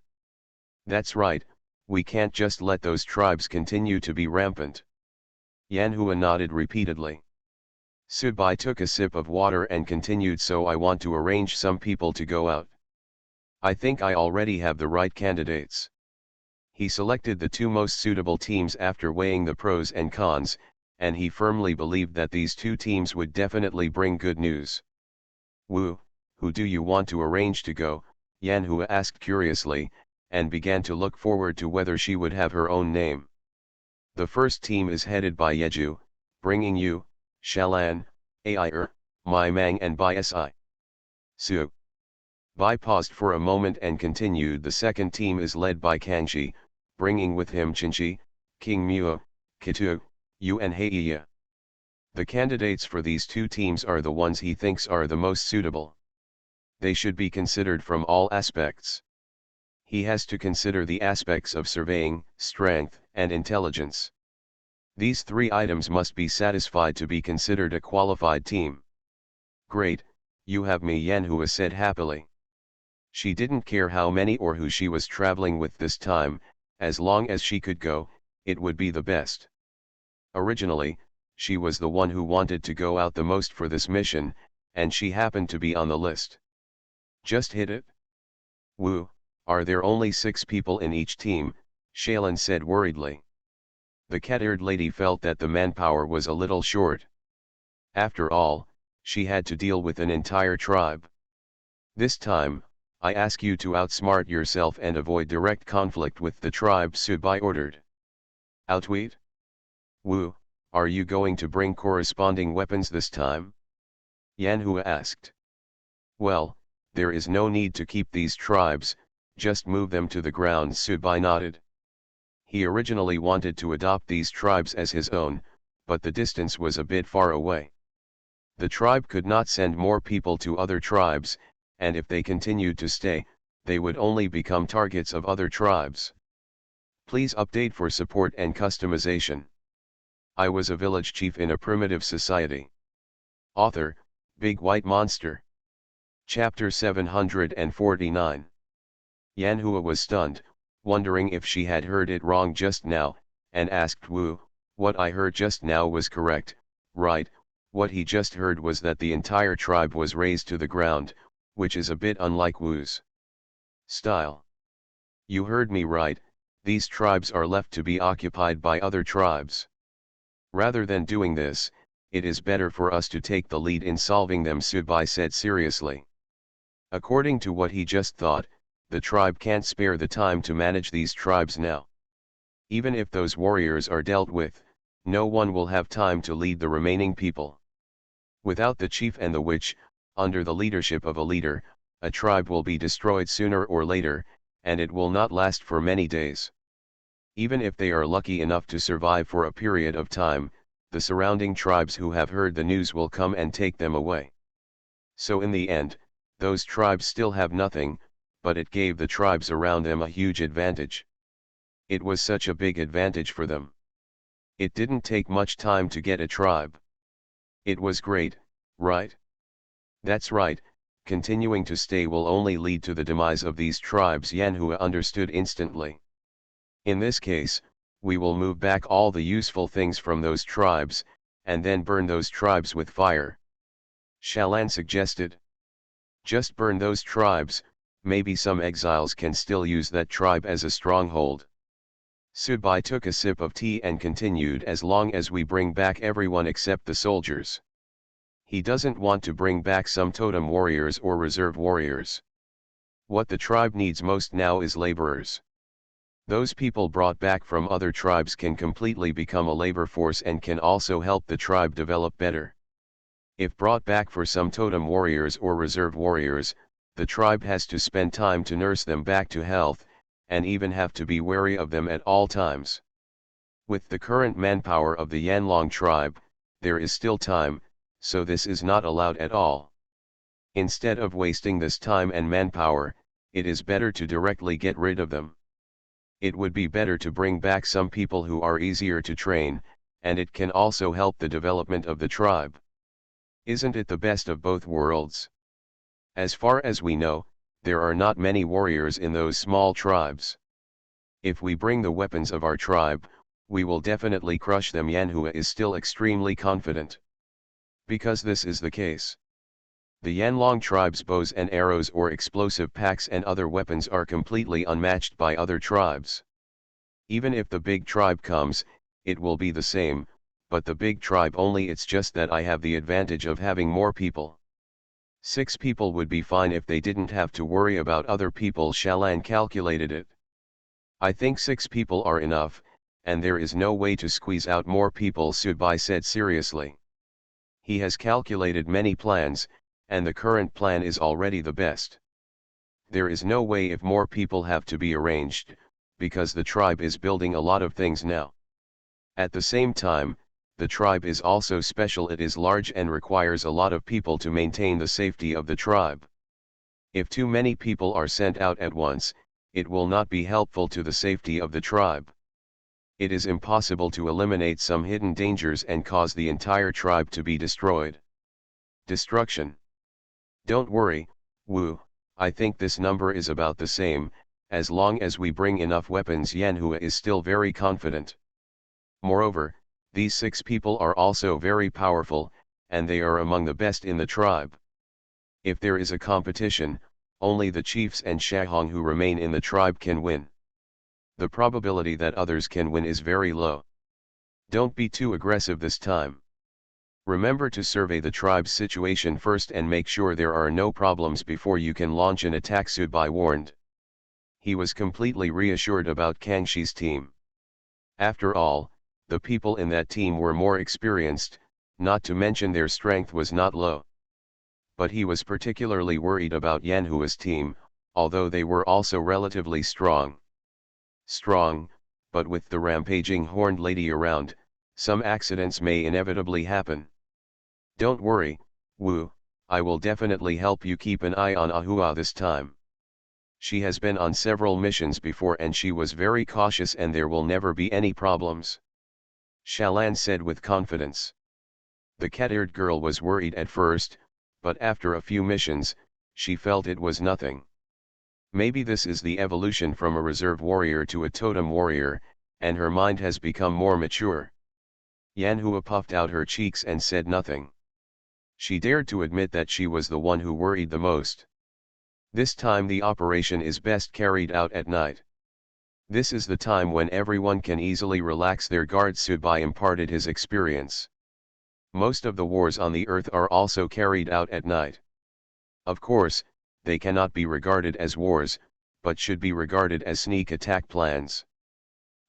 That's right, we can't just let those tribes continue to be rampant. Yanhua nodded repeatedly. Subai took a sip of water and continued, so I want to arrange some people to go out. I think I already have the right candidates. He selected the 2 most suitable teams after weighing the pros and cons, and he firmly believed that these 2 teams would definitely bring good news. Wu, who do you want to arrange to go? Yanhua asked curiously, and began to look forward to whether she would have her own name. The first team is headed by Yeju, bringing Yu, Shalan, Air, Mai Mang and Bai Si. Su. Bai paused for a moment and continued, the second team is led by Kangxi, bringing with him Qinxi, King Mua, Kitu, Yu and Heiya. The candidates for these 2 teams are the ones he thinks are the most suitable. They should be considered from all aspects. He has to consider the aspects of surveying, strength, and intelligence. These 3 items must be satisfied to be considered a qualified team. Great, you have me, Yanhua said happily. She didn't care how many or who she was traveling with this time, as long as she could go, it would be the best. Originally, she was the one who wanted to go out the most for this mission, and she happened to be on the list. Just hit it? Wu, are there only 6 people in each team? Shalan said worriedly. The cat-eared lady felt that the manpower was a little short. After all, she had to deal with an entire tribe. This time, I ask you to outsmart yourself and avoid direct conflict with the tribe, Subai ordered. Outwit? Wu, are you going to bring corresponding weapons this time? Yanhua asked. Well, there is no need to keep these tribes, just move them to the ground, Subai nodded. He originally wanted to adopt these tribes as his own, but the distance was a bit far away. The tribe could not send more people to other tribes, and if they continued to stay, they would only become targets of other tribes. Please update for support and customization. I was a village chief in a primitive society. Author, Big White Monster. Chapter 749. Yanhua was stunned, wondering if she had heard it wrong just now, and asked Wu, what I heard just now was correct, right? What he just heard was that the entire tribe was razed to the ground, which is a bit unlike Wu's style. You heard me right, these tribes are left to be occupied by other tribes. Rather than doing this, it is better for us to take the lead in solving them, Subai said seriously. According to what he just thought, the tribe can't spare the time to manage these tribes now. Even if those warriors are dealt with, no one will have time to lead the remaining people. Without the chief and the witch, under the leadership of a leader, a tribe will be destroyed sooner or later, and it will not last for many days. Even if they are lucky enough to survive for a period of time, the surrounding tribes who have heard the news will come and take them away. So in the end, those tribes still have nothing, but it gave the tribes around them a huge advantage. It was such a big advantage for them. It didn't take much time to get a tribe. It was great, right? That's right, continuing to stay will only lead to the demise of these tribes, Yanhua understood instantly. In this case, we will move back all the useful things from those tribes, and then burn those tribes with fire. Shalan suggested. Just burn those tribes, maybe some exiles can still use that tribe as a stronghold. Subai took a sip of tea and continued, as long as we bring back everyone except the soldiers. He doesn't want to bring back some totem warriors or reserve warriors. What the tribe needs most now is laborers. Those people brought back from other tribes can completely become a labor force and can also help the tribe develop better. If brought back for some totem warriors or reserve warriors, the tribe has to spend time to nurse them back to health, and even have to be wary of them at all times. With the current manpower of the Yanlong tribe, there is still time, so this is not allowed at all. Instead of wasting this time and manpower, it is better to directly get rid of them. It would be better to bring back some people who are easier to train, and it can also help the development of the tribe. Isn't it the best of both worlds? As far as we know, there are not many warriors in those small tribes. If we bring the weapons of our tribe, we will definitely crush them. Yanhua is still extremely confident. Because this is the case. The Yanlong tribe's bows and arrows or explosive packs and other weapons are completely unmatched by other tribes. Even if the big tribe comes, it will be the same, but the big tribe only, it's just that I have the advantage of having more people. 6 people would be fine if they didn't have to worry about other people. Shalan calculated it. I think 6 people are enough, and there is no way to squeeze out more people, Subai said seriously. He has calculated many plans, and the current plan is already the best. There is no way if more people have to be arranged, because the tribe is building a lot of things now. At the same time, the tribe is also special. It is large and requires a lot of people to maintain the safety of the tribe. If too many people are sent out at once, it will not be helpful to the safety of the tribe. It is impossible to eliminate some hidden dangers and cause the entire tribe to be destroyed. Destruction. Don't worry, Wu, I think this number is about the same, as long as we bring enough weapons. Yanhua is still very confident. Moreover, these 6 people are also very powerful, and they are among the best in the tribe. If there is a competition, only the chiefs and Shahong who remain in the tribe can win. The probability that others can win is very low. Don't be too aggressive this time. Remember to survey the tribe's situation first and make sure there are no problems before you can launch an attack, Subai warned. He was completely reassured about Kangshi's team. After all, the people in that team were more experienced, not to mention their strength was not low. But he was particularly worried about Yanhua's team, although they were also relatively strong. Strong, but with the rampaging horned lady around, some accidents may inevitably happen. Don't worry, Wu, I will definitely help you keep an eye on Ahua this time. She has been on several missions before and she was very cautious, and there will never be any problems. Shalan said with confidence. The cat-eared girl was worried at first, but after a few missions, she felt it was nothing. Maybe this is the evolution from a reserve warrior to a totem warrior, and her mind has become more mature. Yanhua puffed out her cheeks and said nothing. She dared to admit that she was the one who worried the most. This time the operation is best carried out at night. This is the time when everyone can easily relax their guard. Subai imparted his experience. Most of the wars on the earth are also carried out at night. Of course, they cannot be regarded as wars, but should be regarded as sneak attack plans.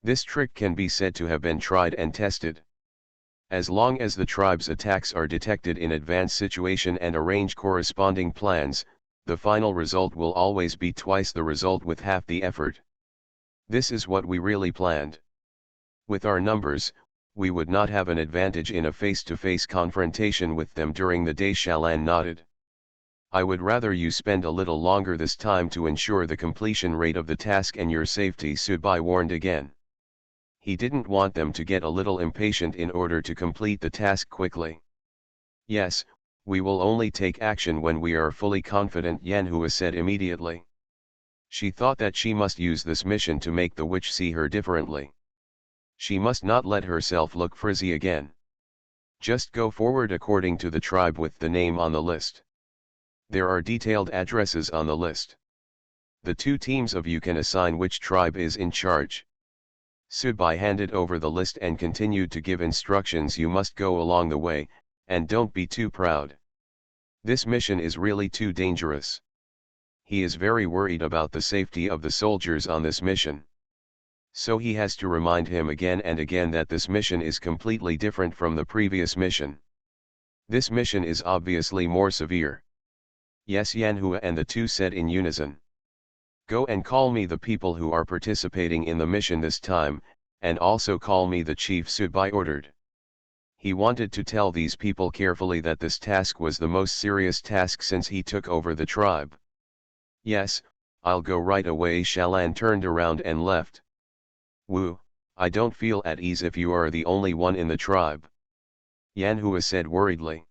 This trick can be said to have been tried and tested. As long as the tribe's attacks are detected in advance situation and arrange corresponding plans, the final result will always be twice the result with half the effort. This is what we really planned. With our numbers, we would not have an advantage in a face-to-face confrontation with them during the day. Shalan nodded. I would rather you spend a little longer this time to ensure the completion rate of the task and your safety, Subai warned again. He didn't want them to get a little impatient in order to complete the task quickly. Yes, we will only take action when we are fully confident, Yanhua said immediately. She thought that she must use this mission to make the witch see her differently. She must not let herself look frizzy again. Just go forward according to the tribe with the name on the list. There are detailed addresses on the list. The two teams of you can assign which tribe is in charge. Subai handed over the list and continued to give instructions. You must go along the way, and don't be too proud. This mission is really too dangerous. He is very worried about the safety of the soldiers on this mission. So he has to remind him again and again that this mission is completely different from the previous mission. This mission is obviously more severe. Yes, Yanhua and the two said in unison. Go and call me the people who are participating in the mission this time, and also call me the chief, Subai ordered. He wanted to tell these people carefully that this task was the most serious task since he took over the tribe. Yes, I'll go right away. Shalan turned around and left. Wu, I don't feel at ease if you are the only one in the tribe. Yanhua said worriedly.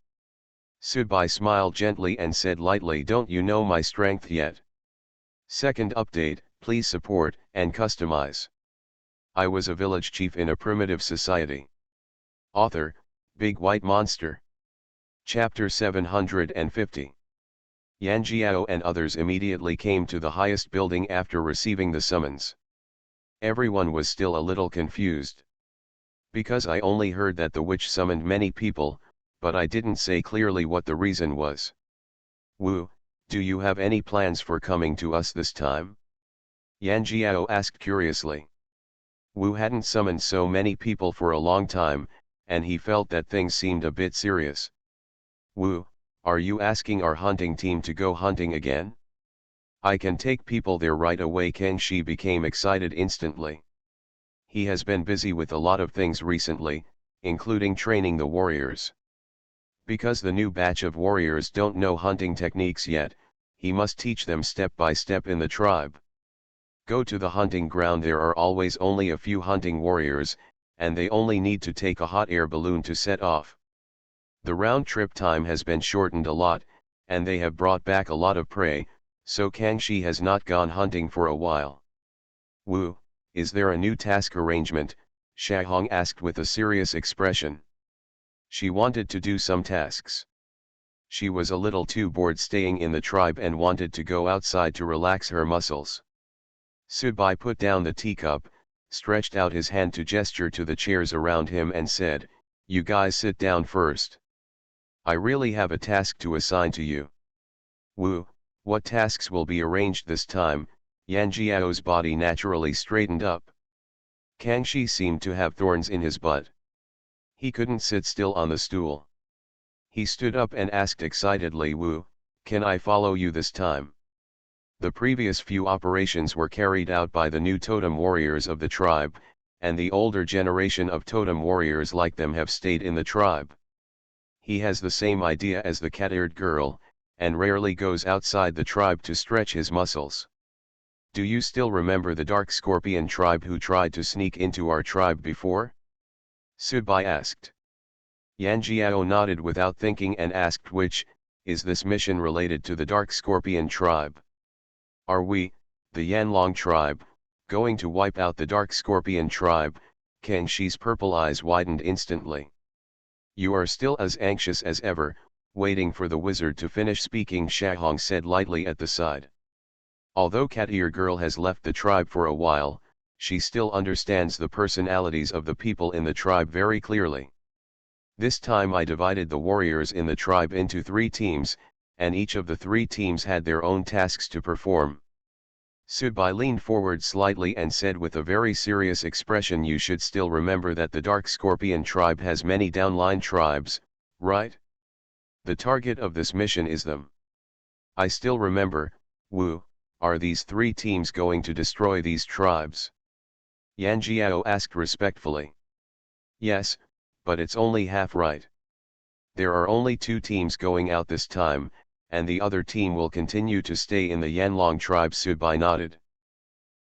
Subai smiled gently and said lightly, don't you know my strength yet? Second update, please support and customize. I was a village chief in a primitive society. Author, Big White Monster. Chapter 750. Yan Jiao and others immediately came to the highest building after receiving the summons. Everyone was still a little confused. Because I only heard that the witch summoned many people, but I didn't say clearly what the reason was. Wu, do you have any plans for coming to us this time? Yan Jiao asked curiously. Wu hadn't summoned so many people for a long time, and he felt that things seemed a bit serious. Wu, are you asking our hunting team to go hunting again? I can take people there right away. Kang Shi became excited instantly. He has been busy with a lot of things recently, including training the warriors. Because the new batch of warriors don't know hunting techniques yet, he must teach them step by step in the tribe. Go to the hunting ground. There are always only a few hunting warriors, and they only need to take a hot air balloon to set off. The round trip time has been shortened a lot, and they have brought back a lot of prey, so Kang Shi has not gone hunting for a while. Wu, is there a new task arrangement? Shahong asked with a serious expression. She wanted to do some tasks. She was a little too bored staying in the tribe and wanted to go outside to relax her muscles. Subai put down the teacup, stretched out his hand to gesture to the chairs around him and said, you guys sit down first. I really have a task to assign to you. Wu, what tasks will be arranged this time? Yan Jiao's body naturally straightened up. Kang Shi seemed to have thorns in his butt. He couldn't sit still on the stool. He stood up and asked excitedly, Wu, can I follow you this time? The previous few operations were carried out by the new totem warriors of the tribe, and the older generation of totem warriors like them have stayed in the tribe. He has the same idea as the cat-eared girl, and rarely goes outside the tribe to stretch his muscles. Do you still remember the dark scorpion tribe who tried to sneak into our tribe before? Subai asked. Yan Jiao nodded without thinking and asked, which, is this mission related to the dark scorpion tribe? Are we, the Yanlong tribe, going to wipe out the dark scorpion tribe? Kang Shi's purple eyes widened instantly. You are still as anxious as ever, waiting for the wizard to finish speaking, Shahong said lightly at the side. Although Cat-Ear Girl has left the tribe for a while, she still understands the personalities of the people in the tribe very clearly. This time I divided the warriors in the tribe into 3 teams, and each of the 3 teams had their own tasks to perform. Subai leaned forward slightly and said with a very serious expression, you should still remember that the Dark Scorpion tribe has many downline tribes, right? The target of this mission is them. I still remember. Wu, are these 3 teams going to destroy these tribes? Yan Jiao asked respectfully. Yes, but it's only half right. There are only 2 teams going out this time, and the other team will continue to stay in the Yanlong tribe. Subai nodded.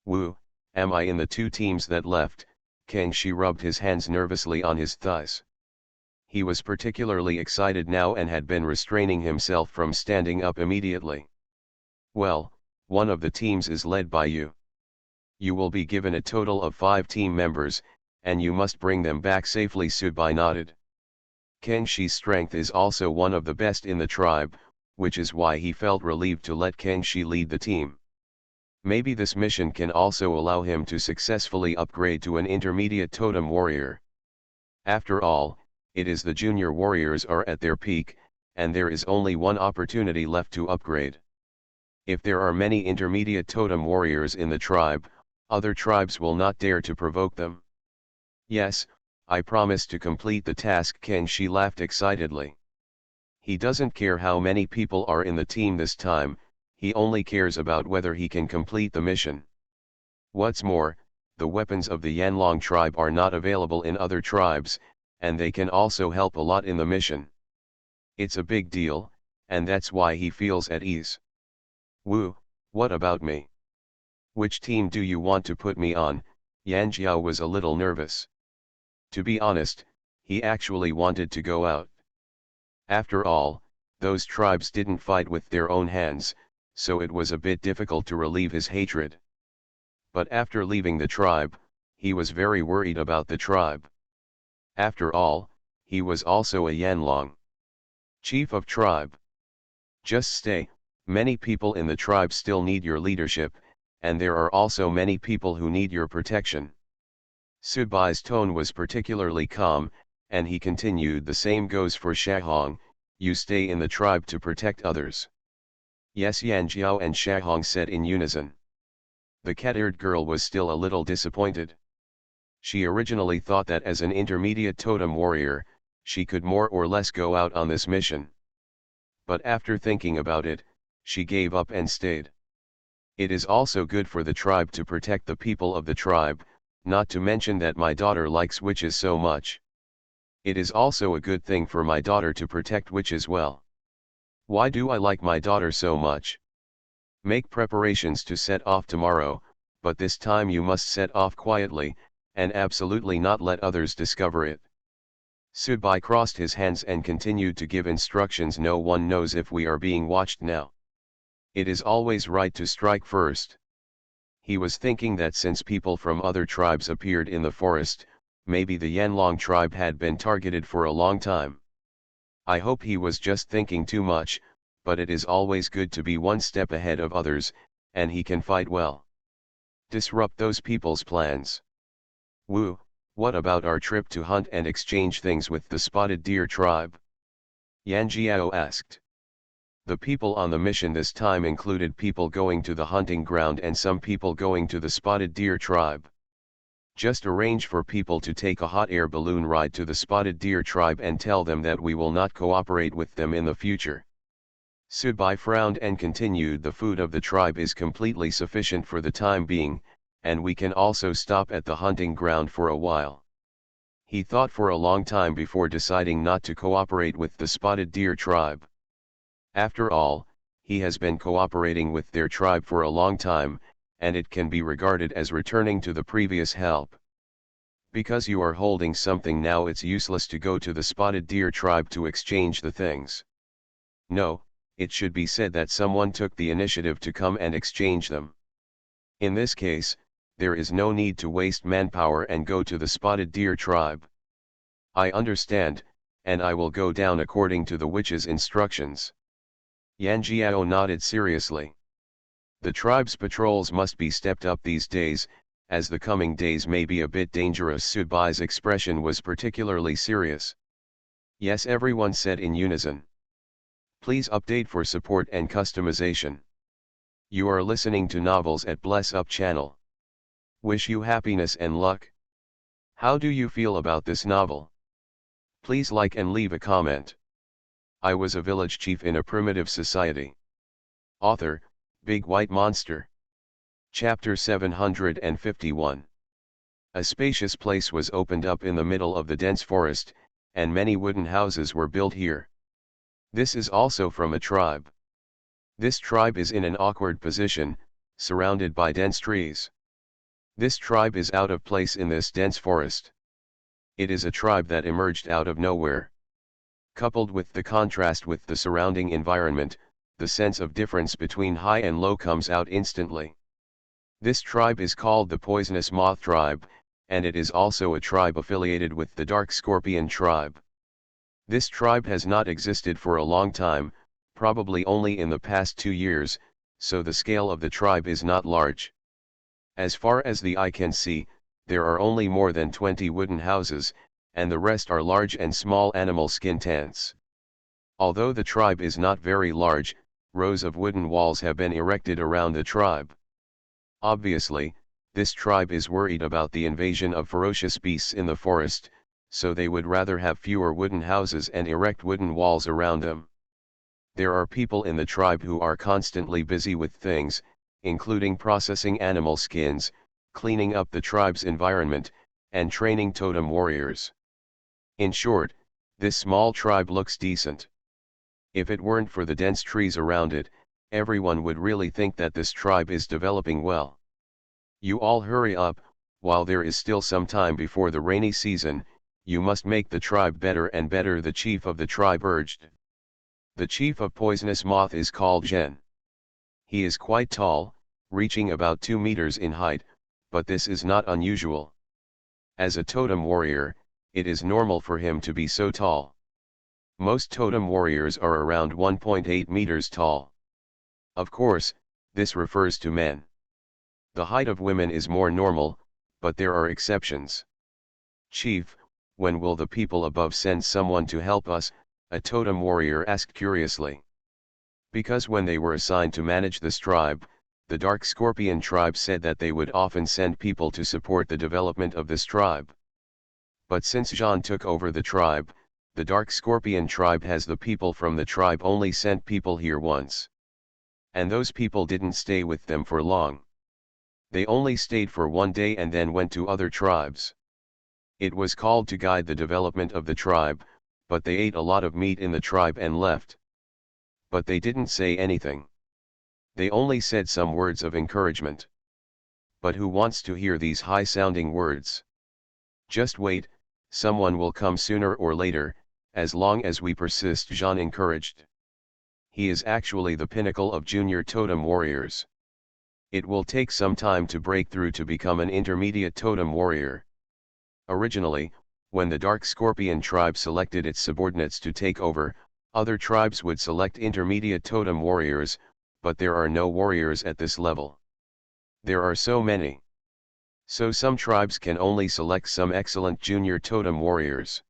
Wu, am I in the two teams that left? Kang Shi rubbed his hands nervously on his thighs. He was particularly excited now and had been restraining himself from standing up immediately. Well, one of the teams is led by you. You will be given a total of 5 team members, and you must bring them back safely. Subai nodded. Kang Shi's strength is also one of the best in the tribe, which is why he felt relieved to let Kang Shi lead the team. Maybe this mission can also allow him to successfully upgrade to an intermediate totem warrior. After all, it is the junior warriors are at their peak, and there is only one opportunity left to upgrade. If there are many intermediate totem warriors in the tribe, other tribes will not dare to provoke them. Yes, I promise to complete the task. Kang Shi laughed excitedly. He doesn't care how many people are in the team this time, he only cares about whether he can complete the mission. What's more, the weapons of the Yanlong tribe are not available in other tribes, and they can also help a lot in the mission. It's a big deal, and that's why he feels at ease. Wu, what about me? Which team do you want to put me on? Yan Jiao was a little nervous. To be honest, he actually wanted to go out. After all, those tribes didn't fight with their own hands, so it was a bit difficult to relieve his hatred. But after leaving the tribe, he was very worried about the tribe. After all, he was also a Yanlong chief of tribe. Just stay, many people in the tribe still need your leadership, and there are also many people who need your protection. Subai's tone was particularly calm, and he continued, the same goes for Shahong, you stay in the tribe to protect others. Yes, Yan Jiao and Shahong said in unison. The cat-eared girl was still a little disappointed. She originally thought that as an intermediate totem warrior, she could more or less go out on this mission. But after thinking about it, she gave up and stayed. It is also good for the tribe to protect the people of the tribe, not to mention that my daughter likes witches so much. It is also a good thing for my daughter to protect witches well. Why do I like my daughter so much? Make preparations to set off tomorrow, but this time you must set off quietly, and absolutely not let others discover it. Subai crossed his hands and continued to give instructions. No one knows if we are being watched now. It is always right to strike first. He was thinking that since people from other tribes appeared in the forest, maybe the Yanlong tribe had been targeted for a long time. I hope he was just thinking too much, but it is always good to be one step ahead of others, and he can fight well. Disrupt those people's plans. Wu, what about our trip to hunt and exchange things with the spotted deer tribe? Yan Jiao asked. The people on the mission this time included people going to the hunting ground and some people going to the spotted deer tribe. Just arrange for people to take a hot air balloon ride to the spotted deer tribe and tell them that we will not cooperate with them in the future. Subai frowned and continued, the food of the tribe is completely sufficient for the time being, and we can also stop at the hunting ground for a while. He thought for a long time before deciding not to cooperate with the spotted deer tribe. After all, he has been cooperating with their tribe for a long time, and it can be regarded as returning to the previous help. Because you are holding something now, it's useless to go to the spotted deer tribe to exchange the things. No, it should be said that someone took the initiative to come and exchange them. In this case, there is no need to waste manpower and go to the spotted deer tribe. I understand, and I will go down according to the witch's instructions. Yan Jiao nodded seriously. The tribe's patrols must be stepped up these days, as the coming days may be a bit dangerous. Subai's expression was particularly serious. Yes, everyone said in unison. Please update for support and customization. You are listening to Novels at Bless Up channel. Wish you happiness and luck. How do you feel about this novel? Please like and leave a comment. I was a village chief in a primitive society. Author, Big White Monster. Chapter 751. A spacious place was opened up in the middle of the dense forest, and many wooden houses were built here. This is also from a tribe. This tribe is in an awkward position, surrounded by dense trees. This tribe is out of place in this dense forest. It is a tribe that emerged out of nowhere. Coupled with the contrast with the surrounding environment, the sense of difference between high and low comes out instantly. This tribe is called the poisonous moth tribe, and it is also a tribe affiliated with the dark scorpion tribe. This tribe has not existed for a long time, probably only in the past 2 years, so the scale of the tribe is not large. As far as the eye can see, there are only more than 20 wooden houses, and the rest are large and small animal skin tents. Although the tribe is not very large, rows of wooden walls have been erected around the tribe. Obviously, this tribe is worried about the invasion of ferocious beasts in the forest, so they would rather have fewer wooden houses and erect wooden walls around them. There are people in the tribe who are constantly busy with things, including processing animal skins, cleaning up the tribe's environment, and training totem warriors. In short, this small tribe looks decent. If it weren't for the dense trees around it, everyone would really think that this tribe is developing well. You all hurry up, while there is still some time before the rainy season, you must make the tribe better and better, the chief of the tribe urged. The chief of Poisonous Moth is called Zhen. He is quite tall, reaching about 2 meters in height, but this is not unusual. As a totem warrior, it is normal for him to be so tall. Most totem warriors are around 1.8 meters tall. Of course, this refers to men. The height of women is more normal, but there are exceptions. Chief, when will the people above send someone to help us? A totem warrior asked curiously. Because when they were assigned to manage this tribe, the Dark Scorpion tribe said that they would often send people to support the development of this tribe. But since Jean took over the tribe, the Dark Scorpion tribe has the people from the tribe only sent people here once. And those people didn't stay with them for long. They only stayed for 1 day and then went to other tribes. It was called to guide the development of the tribe, but they ate a lot of meat in the tribe and left. But they didn't say anything. They only said some words of encouragement. But who wants to hear these high-sounding words? Just wait, someone will come sooner or later, as long as we persist, Jean encouraged. He is actually the pinnacle of junior totem warriors. It will take some time to break through to become an intermediate totem warrior. Originally, when the Dark Scorpion tribe selected its subordinates to take over, other tribes would select intermediate totem warriors, but there are no warriors at this level. There are so many. So some tribes can only select some excellent junior totem warriors.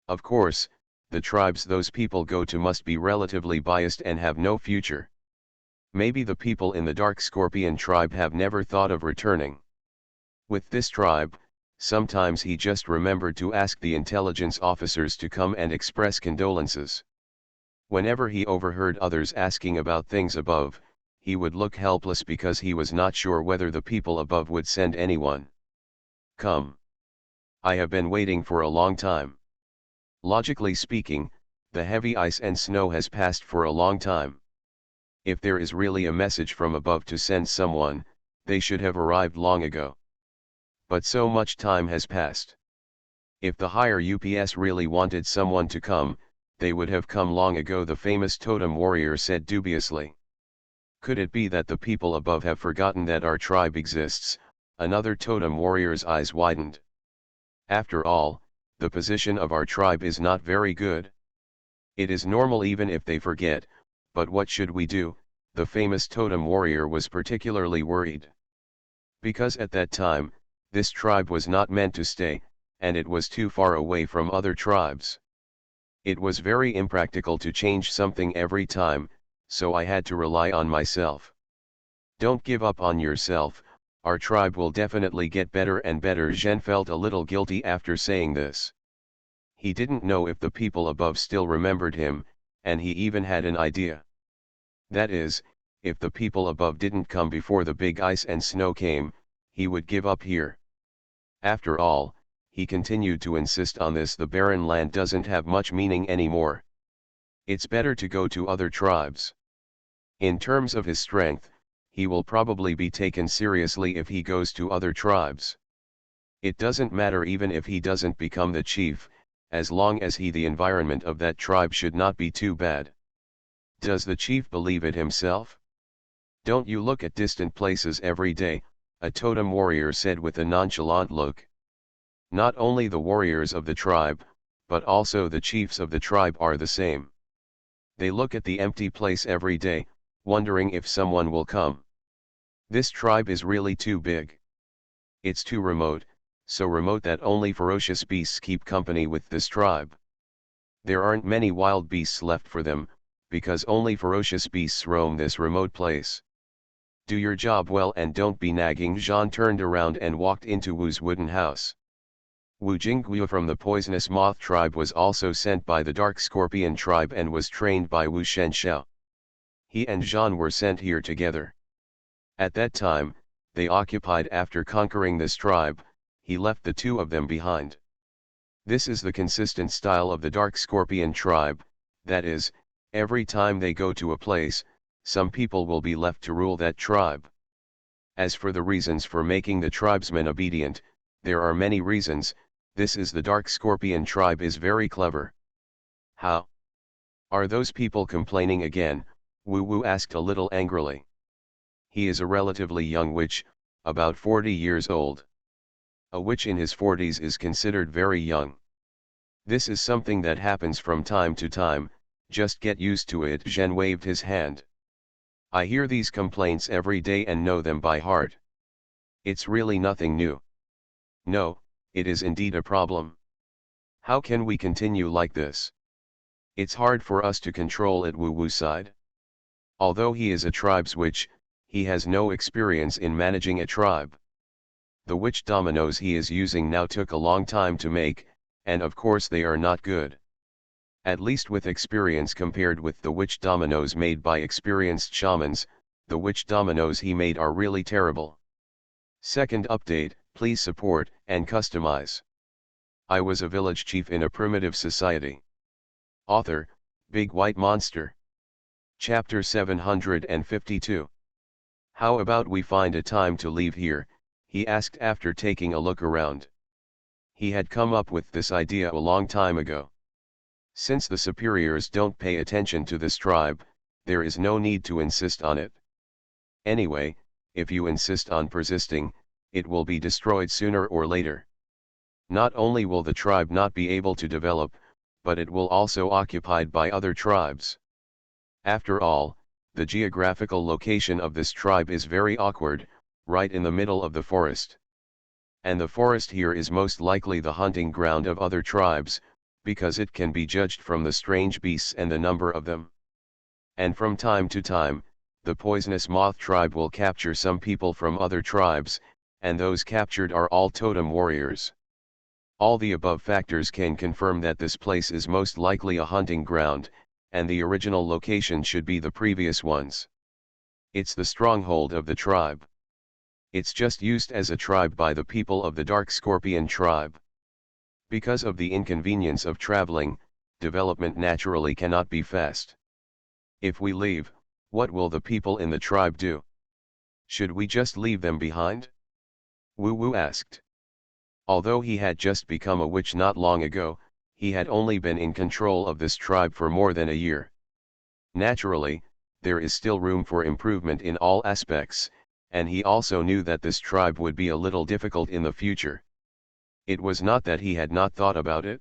Of course, the tribes those people go to must be relatively biased and have no future. Maybe the people in the Dark Scorpion tribe have never thought of returning. With this tribe, sometimes he just remembered to ask the intelligence officers to come and express condolences. Whenever he overheard others asking about things above, he would look helpless because he was not sure whether the people above would send anyone. Come. I have been waiting for a long time. Logically speaking, the heavy ice and snow has passed for a long time. If there is really a message from above to send someone, they should have arrived long ago. But so much time has passed. If the higher UPS really wanted someone to come, they would have come long ago, the famous totem warrior said dubiously. Could it be that the people above have forgotten that our tribe exists? Another totem warrior's eyes widened. After all, the position of our tribe is not very good. It is normal even if they forget, but what should we do? The famous totem warrior was particularly worried. Because at that time, this tribe was not meant to stay, and it was too far away from other tribes. It was very impractical to change something every time, so I had to rely on myself. Don't give up on yourself, our tribe will definitely get better and better. Zhen felt a little guilty after saying this. He didn't know if the people above still remembered him, and he even had an idea. That is, if the people above didn't come before the big ice and snow came, he would give up here. After all, he continued to insist on this, the barren land doesn't have much meaning anymore. It's better to go to other tribes. In terms of his strength, he will probably be taken seriously if he goes to other tribes. It doesn't matter even if he doesn't become the chief, as long as the environment of that tribe should not be too bad. Does the chief believe it himself? Don't you look at distant places every day, a totem warrior said with a nonchalant look. Not only the warriors of the tribe, but also the chiefs of the tribe are the same. They look at the empty place every day, wondering if someone will come. This tribe is really too big. It's too remote, so remote that only ferocious beasts keep company with this tribe. There aren't many wild beasts left for them, because only ferocious beasts roam this remote place. Do your job well and don't be nagging. Jean turned around and walked into Wu's wooden house. Wu Jingguo from the poisonous moth tribe was also sent by the dark scorpion tribe and was trained by Wu Shenxiao. He and Jean were sent here together. At that time, they occupied after conquering this tribe, he left the two of them behind. This is the consistent style of the dark scorpion tribe, that is, every time they go to a place, some people will be left to rule that tribe. As for the reasons for making the tribesmen obedient, there are many reasons. This is the dark scorpion tribe is very clever. How? Are those people complaining again? Wu Wu asked a little angrily. He is a relatively young witch, about 40 years old. A witch in his 40s is considered very young. This is something that happens from time to time, just get used to it. Zhen waved his hand. I hear these complaints every day and know them by heart. It's really nothing new. No, it is indeed a problem. How can we continue like this? It's hard for us to control it. Wu Wu sighed. Although he is a tribe's witch, he has no experience in managing a tribe. The witch dominoes he is using now took a long time to make, and of course they are not good. At least with experience compared with the witch dominoes made by experienced shamans, the witch dominoes he made are really terrible. Second update, please support and customize. I was a village chief in a primitive society. Author, Big White Monster. Chapter 752. How about we find a time to leave here, he asked after taking a look around. He had come up with this idea a long time ago. Since the superiors don't pay attention to this tribe, there is no need to insist on it. Anyway, if you insist on persisting, it will be destroyed sooner or later. Not only will the tribe not be able to develop, but it will also occupied by other tribes. After all, the geographical location of this tribe is very awkward, right in the middle of the forest. And the forest here is most likely the hunting ground of other tribes, because it can be judged from the strange beasts and the number of them. And from time to time, the poisonous moth tribe will capture some people from other tribes, and those captured are all totem warriors. All the above factors can confirm that this place is most likely a hunting ground, and the original location should be the previous ones. It's the stronghold of the tribe. It's just used as a tribe by the people of the dark scorpion tribe. Because of the inconvenience of traveling, development naturally cannot be fast. If we leave, what will the people in the tribe do? Should we just leave them behind? Wu Wu asked. Although he had just become a witch not long ago, he had only been in control of this tribe for more than a year. Naturally, there is still room for improvement in all aspects, and he also knew that this tribe would be a little difficult in the future. It was not that he had not thought about it.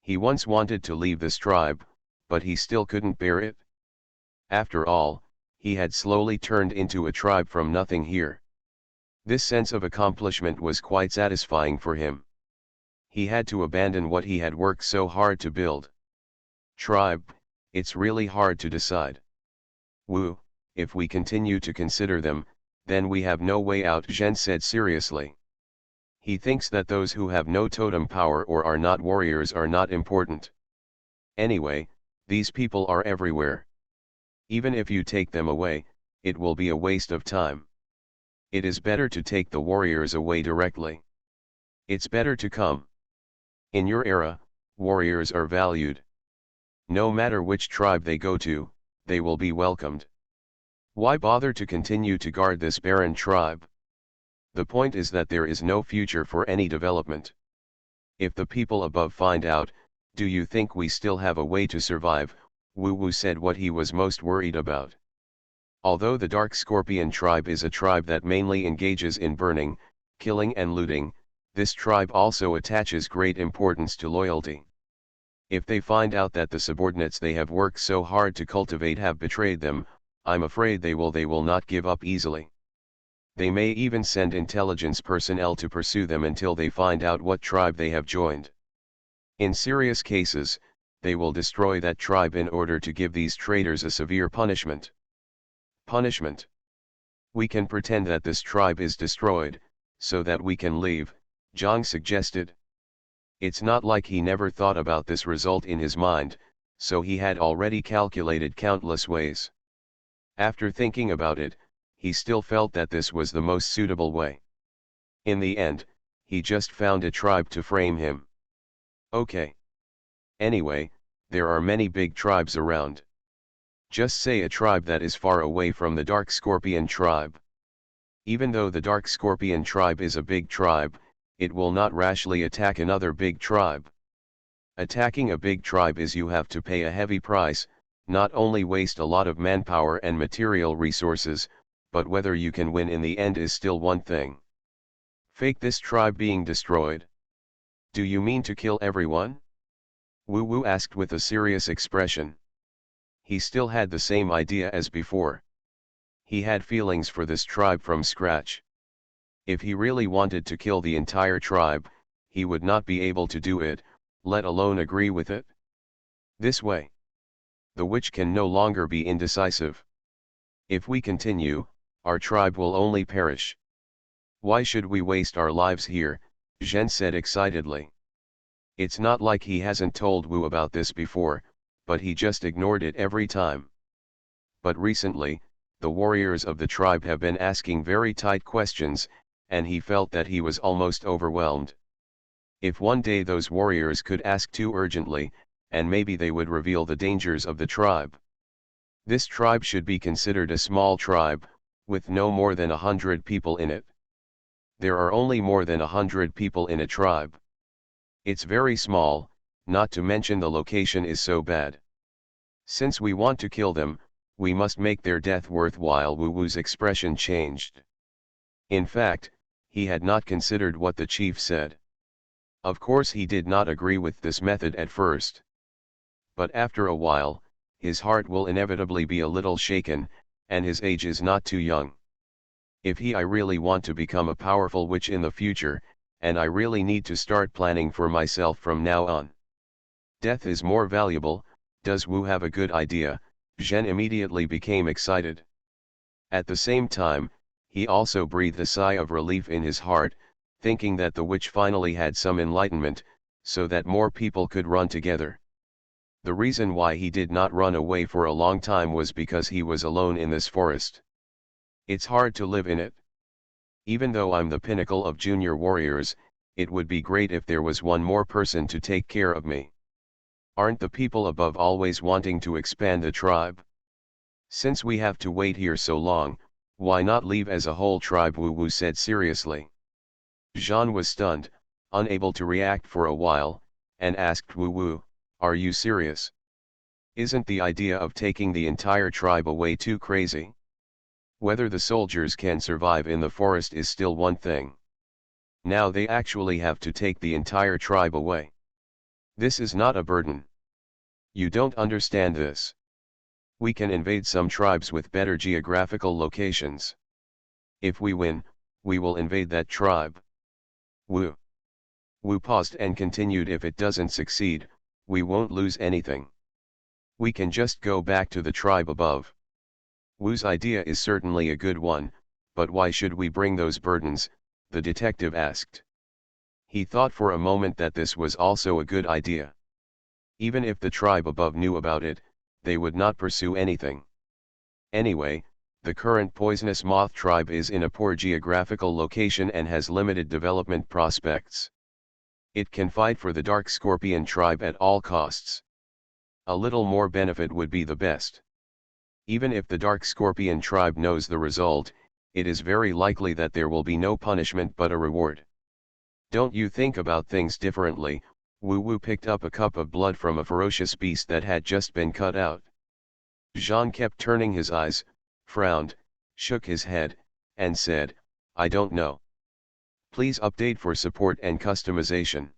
He once wanted to leave this tribe, but he still couldn't bear it. After all, he had slowly turned into a tribe from nothing here. This sense of accomplishment was quite satisfying for him. He had to abandon what he had worked so hard to build. Tribe, it's really hard to decide. Wu, if we continue to consider them, then we have no way out, Zhen said seriously. He thinks that those who have no totem power or are not warriors are not important. Anyway, these people are everywhere. Even if you take them away, it will be a waste of time. It is better to take the warriors away directly. It's better to come. In your era, warriors are valued. No matter which tribe they go to, they will be welcomed. Why bother to continue to guard this barren tribe? The point is that there is no future for any development. If the people above find out, do you think we still have a way to survive? Wu Wu said what he was most worried about. Although the Dark Scorpion tribe is a tribe that mainly engages in burning, killing and looting, this tribe also attaches great importance to loyalty. If they find out that the subordinates they have worked so hard to cultivate have betrayed them, I'm afraid they will not give up easily. They may even send intelligence personnel to pursue them until they find out what tribe they have joined. In serious cases, they will destroy that tribe in order to give these traitors a severe punishment. Punishment. We can pretend that this tribe is destroyed, so that we can leave, Zhang suggested. It's not like he never thought about this result in his mind, so he had already calculated countless ways. After thinking about it, he still felt that this was the most suitable way. In the end, he just found a tribe to frame him. Okay. Anyway, there are many big tribes around. Just say a tribe that is far away from the Dark Scorpion tribe. Even though the Dark Scorpion tribe is a big tribe, it will not rashly attack another big tribe. Attacking a big tribe is you have to pay a heavy price, not only waste a lot of manpower and material resources, but whether you can win in the end is still one thing. Fake this tribe being destroyed. Do you mean to kill everyone? Wu Wu asked with a serious expression. He still had the same idea as before. He had feelings for this tribe from scratch. If he really wanted to kill the entire tribe, he would not be able to do it, let alone agree with it. This way, the witch can no longer be indecisive. If we continue, our tribe will only perish. Why should we waste our lives here? Zhen said excitedly. It's not like he hasn't told Wu about this before, but he just ignored it every time. But recently, the warriors of the tribe have been asking very tight questions, and he felt that he was almost overwhelmed. If one day those warriors could ask too urgently, and maybe they would reveal the dangers of the tribe. This tribe should be considered a small tribe, with no more than 100 people in it. There are only more than 100 people in a tribe. It's very small, not to mention the location is so bad. Since we want to kill them, we must make their death worthwhile. Wu Wu's expression changed. In fact, he had not considered what the chief said. Of course he did not agree with this method at first. But after a while, his heart will inevitably be a little shaken, and his age is not too young. If I really want to become a powerful witch in the future, and I really need to start planning for myself from now on. Death is more valuable. Does Wu have a good idea? Zhen immediately became excited. At the same time, he also breathed a sigh of relief in his heart, thinking that the witch finally had some enlightenment, so that more people could run together. The reason why he did not run away for a long time was because he was alone in this forest. It's hard to live in it. Even though I'm the pinnacle of junior warriors, it would be great if there was one more person to take care of me. Aren't the people above always wanting to expand the tribe? Since we have to wait here so long, why not leave as a whole tribe? Wu Wu said seriously. Zhan was stunned, unable to react for a while, and asked Wu Wu, are you serious? Isn't the idea of taking the entire tribe away too crazy? Whether the soldiers can survive in the forest is still one thing. Now they actually have to take the entire tribe away. This is not a burden. You don't understand this. We can invade some tribes with better geographical locations. If we win, we will invade that tribe. Wu paused and continued, if it doesn't succeed, we won't lose anything. We can just go back to the tribe above. Wu's idea is certainly a good one, but why should we bring those burdens? The detective asked. He thought for a moment that this was also a good idea. Even if the tribe above knew about it, they would not pursue anything. Anyway, the current poisonous moth tribe is in a poor geographical location and has limited development prospects. It can fight for the dark scorpion tribe at all costs. A little more benefit would be the best. Even if the Dark Scorpion tribe knows the result, it is very likely that there will be no punishment but a reward. Don't you think about things differently? Wu Wu picked up a cup of blood from a ferocious beast that had just been cut out. Jean kept turning his eyes, frowned, shook his head, and said, I don't know. Please update for support and customization.